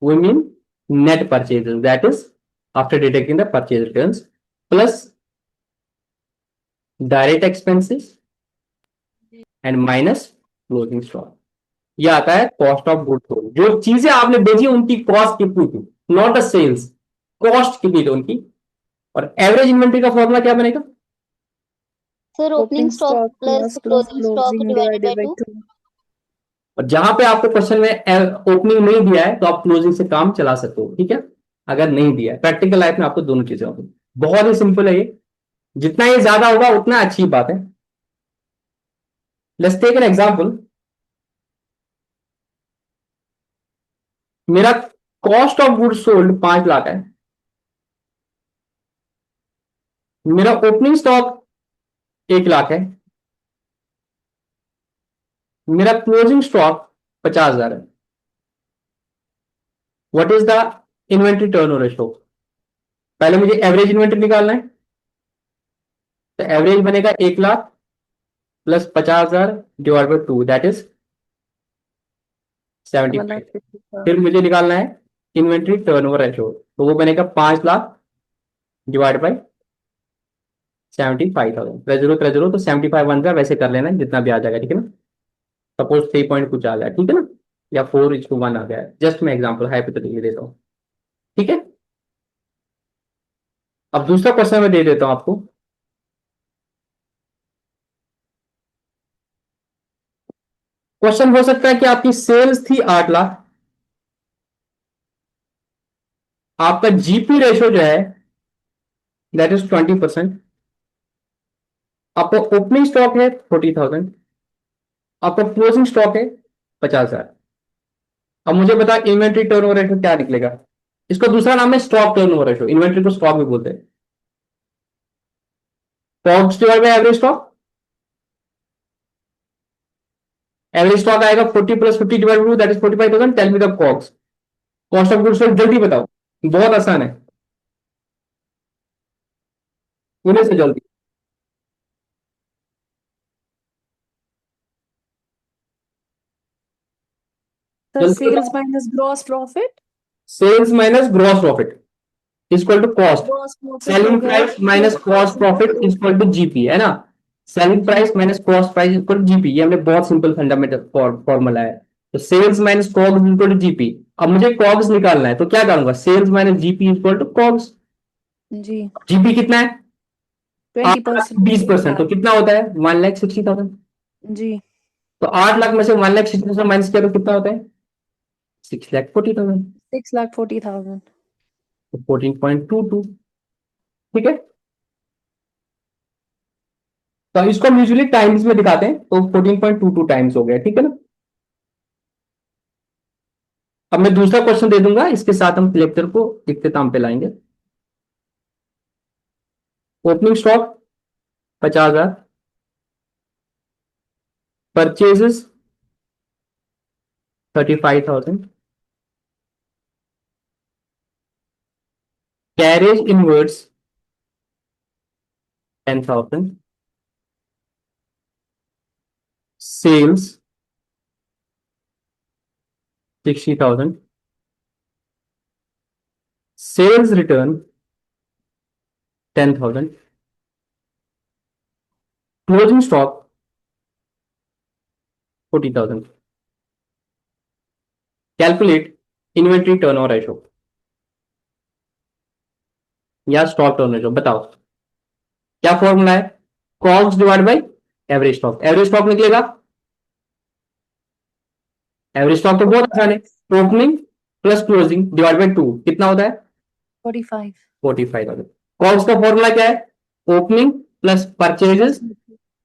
Speaker 1: we mean net purchases, that is after deducting the purchase returns, plus direct expenses and minus closing stock। ये आता है कॉस्ट ऑफ गुड्स सोल्ड। जो चीजें आपने बेची उनकी कॉस्ट कितनी थी, नॉट अ सेल्स, कॉस्ट कितनी थी उनकी। और एवरेज इन्वेंट्री का फॉर्मूला क्या बनेगा?
Speaker 2: Sir opening stock plus closing stock divided by 2।
Speaker 1: और जहां पे आपको क्वेश्चन में ओपनिंग नहीं दिया है तो आप क्लोजिंग से काम चला सकते हो, ठीक है। अगर नहीं दिया है, प्रैक्टिकल लाइफ में आपको दोनों चीजें होंगी। बहुत ही सिंपल है ये, जितना ये ज्यादा होगा उतना अच्छी बात है। Let's take an example. मेरा cost of goods sold 5 lakh है, मेरा ओपनिंग स्टॉक 1 लाख है, मेरा क्लोजिंग स्टॉक 50,000 है। What is the inventory turnover ratio? पहले मुझे एवरेज इन्वेंट्री निकालना है, तो एवरेज बनेगा 1 lakh plus 50,000 divide by 2, that is 75। फिर मुझे निकालना है इन्वेंट्री टर्नओवर रेशियो, तो वो बनेगा 5 लाख डिवाइड बाई 75,000, ट्रेजरो तो 75 बन जाए, वैसे कर लेना जितना भी आ जाएगा, ठीक है ना। सपोज 3 पॉइंट कुछ आ गया, ठीक है ना, या 4:1 आ गया, जस्ट मैं एग्जांपल हाइपोथेटिकली देता हूं, ठीक है। अब दूसरा क्वेश्चन मैं दे देता हूं आपको। क्वेश्चन हो सकता है कि आपकी सेल्स थी 8 लाख, आपका जीपी रेशियो जो है दैट इज 20%, आपका ओपनिंग स्टॉक है 40,000, आपका क्लोजिंग स्टॉक है 50,000। अब मुझे बता इन्वेंट्री टर्नओवर रेशियो क्या निकलेगा? इसको दूसरा नाम है स्टॉक टर्नओवर रेशियो, इन्वेंट्री को स्टॉक भी बोलते हैं। Cost divide by average stock, average stock आएगा 40 plus 50 divide by 2 that is 45,000। Tell me the cost, cost of goods sold, जल्दी बताओ, बहुत आसान है, पुणे से जल्दी।
Speaker 2: Sir sales minus gross profit,
Speaker 1: sales minus gross profit equal to cost,
Speaker 2: gross profit हो
Speaker 1: सेलिंग
Speaker 2: गया
Speaker 1: price minus cost profit equal to GP, है ना। Selling price minus cost price equal to GP, ये हमने बहुत सिंपल फंडामेंटल फॉर्मूला है। तो sales minus COGS equal to GP. अब मुझे कॉग्स निकालना है तो क्या करूंगा, sales minus GP equal to COGS.
Speaker 2: जी
Speaker 1: जीपी कितना है,
Speaker 2: 20%।
Speaker 1: 20%, तो कितना होता है 1,60,000।
Speaker 2: जी
Speaker 1: तो 8 लाख में से 1,60,000 माइनस किया तो कितना होता है 6,40,000,
Speaker 2: 6,40,000।
Speaker 1: तो 14.22। ठीक है, तो इसको म्यूचुअली टाइम्स में दिखाते हैं, तो 14.22 टाइम्स हो गया, ठीक है ना। अब मैं दूसरा क्वेश्चन दे दूंगा, इसके साथ हम लेक्चर को इख्तिताम पे लाएंगे। Opening stock 50,000, purchases 35,000, carriage inwards 10,000, sales 60,000, sales return 10,000, closing stock 40,000। Calculate inventory turnover ratio या स्टॉक टर्न रेशो, बताओ क्या फॉर्मूला है। Cost divide by average stock, average stock निकलेगा, एवरेज स्टॉक तो बहुत आसान है, opening plus closing divide by 2 कितना होता है
Speaker 2: 45।
Speaker 1: 45,000। कॉस्ट का फॉर्मूला क्या है, opening plus purchases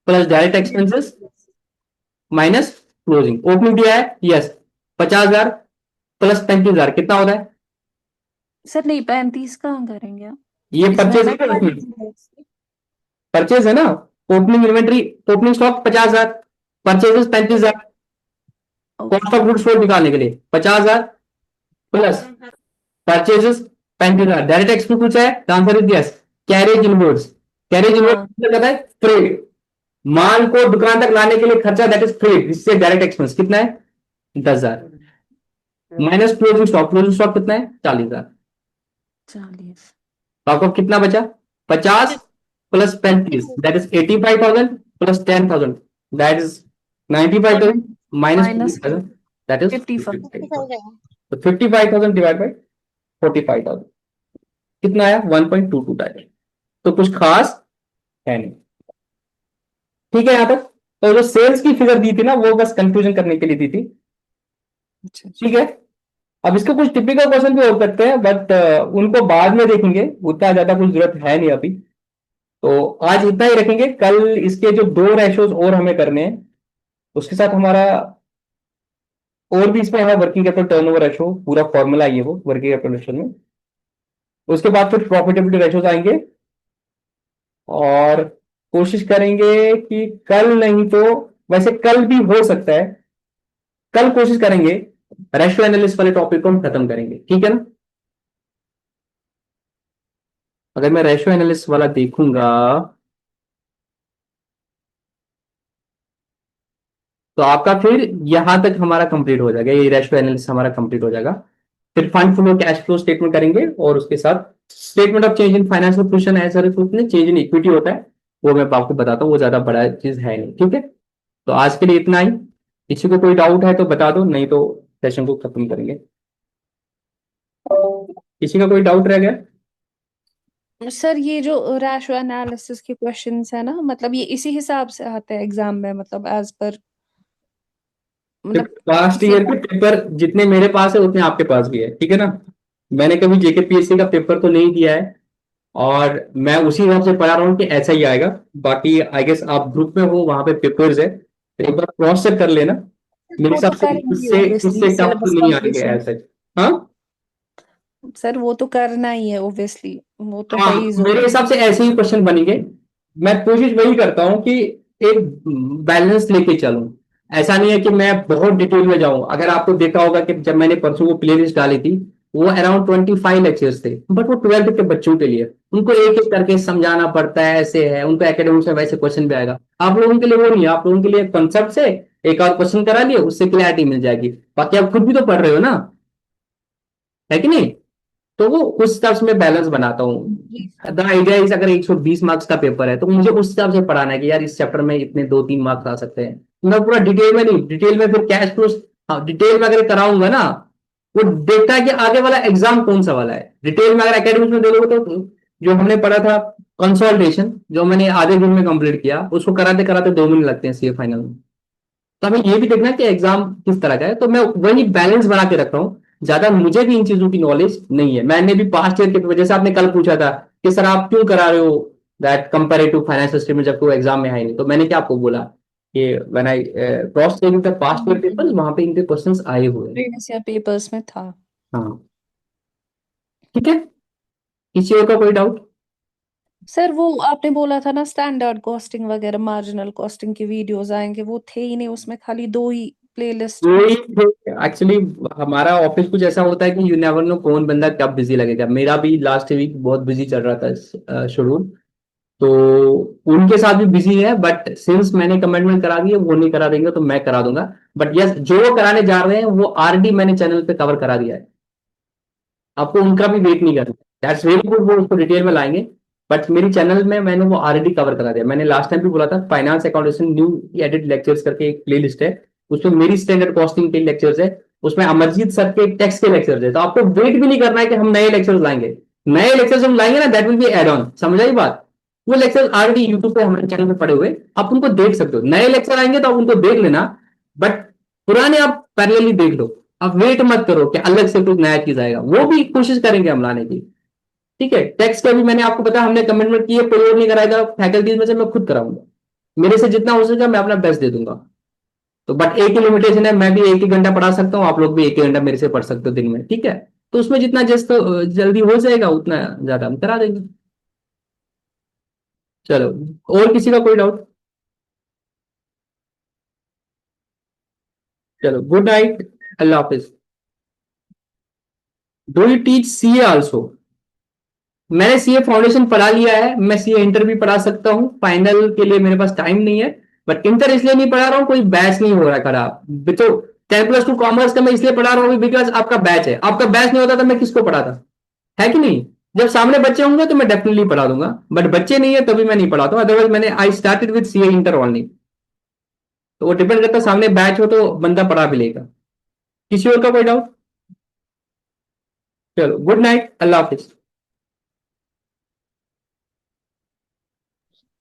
Speaker 1: plus direct expenses minus closing. Opening दिया है, यस, 50,000 प्लस 35,000 कितना होता है,
Speaker 2: सर नहीं 35 कहाँ करेंगे आप,
Speaker 1: ये
Speaker 2: इसमें
Speaker 1: परचेज
Speaker 2: ना
Speaker 1: है ना, परचेज है ना। Opening inventory, opening stock 50,000, purchases 35,000, cost of goods sold निकालने के लिए 50,000 प्लस परचेजेस 35,000, डायरेक्ट एक्सपेंस पूछा है, answer is yes, carriage inwards. Carriage
Speaker 2: हाँ
Speaker 1: इनवर्ड्स कहता है फ्रेट, माल को दुकान तक लाने के लिए खर्चा, दैट इज फ्रेट, इससे डायरेक्ट एक्सपेंस कितना है 10,000 minus closing stock, closing stock कितना है 40,000।
Speaker 2: 40।
Speaker 1: तो आपको कितना बचा 50 plus 35 that is 85,000 plus 10,000 that is 95,000 minus
Speaker 2: minus
Speaker 1: 40,000 that is
Speaker 2: 55।
Speaker 1: 55,000। तो 55,000 डिवाइड बाई 45,000 कितना आया 1.22 टाइम। तो कुछ खास है नहीं, ठीक है यहां तक। तो जो सेल्स की फिगर दी थी ना वो बस कंफ्यूजन करने के लिए दी थी,
Speaker 2: अच्छा
Speaker 1: ठीक है। अब इसके कुछ टिपिकल क्वेश्चन भी हो सकते हैं बट उनको बाद में देखेंगे, उतना ज्यादा कुछ जरूरत है नहीं अभी। तो आज इतना ही रखेंगे, कल इसके जो 2 रेशोज और हमें करने हैं उसके साथ हमारा और भी इसमें हमारा वर्किंग कैपिटल टर्नओवर रेशो पूरा फॉर्मूला है, ये वो वर्किंग कैपिटल रेशो में। उसके बाद फिर प्रॉफिटेबिलिटी रेशोज आएंगे और कोशिश करेंगे कि कल नहीं तो, वैसे कल भी हो सकता है, कल कोशिश करेंगे रेशो एनालिसिस वाले टॉपिक को हम खत्म करेंगे, ठीक है ना। अगर मैं रेशो एनालिसिस वाला देखूंगा तो आपका फिर यहां तक हमारा कंप्लीट हो जाएगा, ये रेशो एनालिसिस हमारा कंप्लीट हो जाएगा। फिर fund flow cash flow statement करेंगे और उसके साथ statement of change in financial position है सर, उसमें चेंज इन इक्विटी होता है, वो मैं आपको बताता हूँ, वो ज्यादा बड़ा चीज है नहीं, ठीक है। तो आज के लिए इतना ही, किसी को कोई डाउट है तो बता दो, नहीं तो सेशन को खत्म करेंगे। किसी का कोई डाउट रह गया।
Speaker 2: सर ये जो रैशो एनालिसिस के क्वेश्चंस है ना, मतलब ये इसी हिसाब से आते हैं एग्जाम में, मतलब एज पर, मतलब
Speaker 1: लास्ट
Speaker 2: इसी।
Speaker 1: ईयर के पेपर जितने मेरे पास है उतने आपके पास भी है, ठीक है ना। मैंने कभी जेकेपीएससी का पेपर तो नहीं दिया है और मैं उसी हिसाब से पढ़ा रहा हूँ कि ऐसा ही आएगा। बाकी आई गेस आप ग्रुप में हो, वहां पे पेपर्स है, तो एक बार क्रॉस चेक कर लेना। मेरे
Speaker 2: वो तो
Speaker 1: हिसाब से
Speaker 2: करेंगे
Speaker 1: इससे
Speaker 2: ऑब्वियसली,
Speaker 1: इससे टफ तो
Speaker 2: सिलेबस
Speaker 1: नहीं आएंगे
Speaker 2: कंप्लीशन।
Speaker 1: ऐसे। हाँ
Speaker 2: सर वो तो करना ही है ऑब्वियसली, वो तो है
Speaker 1: हाँ,
Speaker 2: ही
Speaker 1: मेरे
Speaker 2: जरूरी।
Speaker 1: हिसाब से ऐसे ही क्वेश्चन बनेंगे। मैं कोशिश वही करता हूँ कि एक बैलेंस लेके चलूं, ऐसा नहीं है कि मैं बहुत डिटेल में जाऊं। अगर आपको देखा होगा कि जब मैंने परसों वो प्लेलिस्ट डाली थी वो अराउंड 25 लेक्चर्स थे, बट वो 12th के बच्चों के लिए, उनको एक एक करके समझाना पड़ता है, ऐसे है, उनको एकेडमिक्स में वैसे क्वेश्चन भी आएगा। आप लोगों के लिए वो नहीं है, आप लोगों के लिए कॉन्सेप्ट से एक और क्वेश्चन करा लिए, उससे क्लैरिटी मिल जाएगी। बाकी आप खुद भी तो पढ़ रहे हो ना, है कि नहीं? तो वो उस हिसाब से मैं बैलेंस बनाता हूँ।
Speaker 2: जी
Speaker 1: द आइडिया इज, अगर 120 मार्क्स का पेपर है तो मुझे उस हिसाब से पढ़ाना है कि यार इस चैप्टर में इतने 2-3 मार्क्स आ सकते हैं। मैं पूरा डिटेल में नहीं, डिटेल में फिर कैश फ्लो, हाँ डिटेल में अगर कराऊंगा ना, वो देखता है कि आगे वाला एग्जाम कौन सा वाला है। डिटेल में अगर एकेडमिक्स में देखोगे तो जो हमने पढ़ा था कंसोलिडेशन, जो मैंने आधे दिन में कंप्लीट किया, उसको कराते कराते 2 महीने लगते हैं सीए फाइनल में। तो हमें ये भी देखना है कि एग्जाम किस तरह का है, तो मैं वही बैलेंस बना के रख रहा हूँ। ज्यादा मुझे भी इन चीजों की नॉलेज नहीं है। मैंने भी पास्ट ईयर के वजह से, आपने कल पूछा था कि सर आप क्यों करा रहे हो दैट कंपेरेटिव फाइनेंशियल स्टेटमेंट, जब कोई एग्जाम में है नहीं, तो मैंने क्या आपको बोला कि when I cross checking the past year papers, वहां पे इनके क्वेश्चंस आए हुए हैं।
Speaker 2: प्रीवियस ईयर पेपर्स में था।
Speaker 1: हाँ, ठीक है। किसी और का कोई डाउट?
Speaker 2: सर वो आपने बोला था ना स्टैंडर्ड कॉस्टिंग वगैरह मार्जिनल कॉस्टिंग की वीडियोस आएंगे, वो थे ही नहीं उसमें, खाली 2 ही प्लेलिस्ट में।
Speaker 1: एक्चुअली हमारा ऑफिस कुछ ऐसा होता है कि यू नेवर नो कौन बंदा कब बिजी लगेगा। मेरा भी लास्ट वीक बहुत बिजी चल रहा था शेड्यूल, तो उनके साथ भी बिजी है, बट सिंस मैंने कमिटमेंट करा दी है, वो नहीं करा देंगे तो मैं करा दूंगा। बट यस, जो वो कराने जा रहे हैं वो ऑलरेडी मैंने चैनल पे कवर करा दिया है, आपको उनका भी वेट नहीं करना। दैट्स वेरी गुड, वो उसको डिटेल में लाएंगे, बट मेरी चैनल में मैंने वो ऑलरेडी कवर करा दिया। मैंने लास्ट टाइम भी बोला था, फाइनेंस अकाउंटेशन न्यू एडिट लेक्चर्स करके एक प्ले लिस्ट है, उसमें मेरी स्टैंडर्ड कॉस्टिंग के लेक्चर्स है, उसमें अमरजीत सर के टैक्स के लेक्चर्स है। तो आपको वेट भी नहीं करना है कि हम नए लेक्चर्स लाएंगे। नए लेक्चर्स हम लाएंगे ना, that will be add on, समझ आई बात? वो लेक्चर ऑलरेडी यूट्यूब पे हमारे चैनल पे पड़े हुए, आप उनको देख सकते हो। नए लेक्चर आएंगे तो आप उनको देख लेना, बट पुराने आप पैरेलली देख लो। आप वेट मत करो कि अलग से कुछ नया चीज आएगा, वो भी कोशिश करेंगे हम लाने की। ठीक है, टैक्स का भी मैंने आपको बताया, हमने कमिटमेंट की है, कोई और नहीं कराएगा फैकल्टीज में से, मैं खुद कराऊंगा। मेरे से जितना हो सकेगा मैं अपना बेस्ट दे दूंगा। तो बट एक ही लिमिटेशन है, मैं भी 1 ही घंटा पढ़ा सकता हूँ, आप लोग भी 1 ही घंटा मेरे से पढ़ सकते हो दिन में, ठीक है? तो उसमें जितना जस्ट जल्दी हो जाएगा उतना ज्यादा हम करा देंगे। चलो, और किसी का कोई डाउट? चलो, good night, Allah Hafiz. Do you teach CA also? मैंने सीए फाउंडेशन पढ़ा लिया है, मैं सीए इंटर भी पढ़ा सकता हूँ, फाइनल के लिए मेरे पास टाइम नहीं है। बट इंटर इसलिए नहीं पढ़ा रहा हूँ, कोई बैच नहीं हो रहा खराब। तो 10+2 कॉमर्स का मैं इसलिए पढ़ा रहा हूँ बिकॉज आपका बैच है। आपका बैच नहीं होता तो मैं किसको पढ़ाता, है कि नहीं? जब सामने बच्चे होंगे तो मैं डेफिनेटली पढ़ा दूंगा, बट बच्चे नहीं है तभी मैं नहीं पढ़ाता हूँ। अदरवाइज मैंने I started with CA inter only. तो वो डिपेंड करता है, सामने बैच हो तो बंदा पढ़ा भी लेगा। किसी और का कोई डाउट? चलो, गुड नाइट, अल्लाह हाफिज।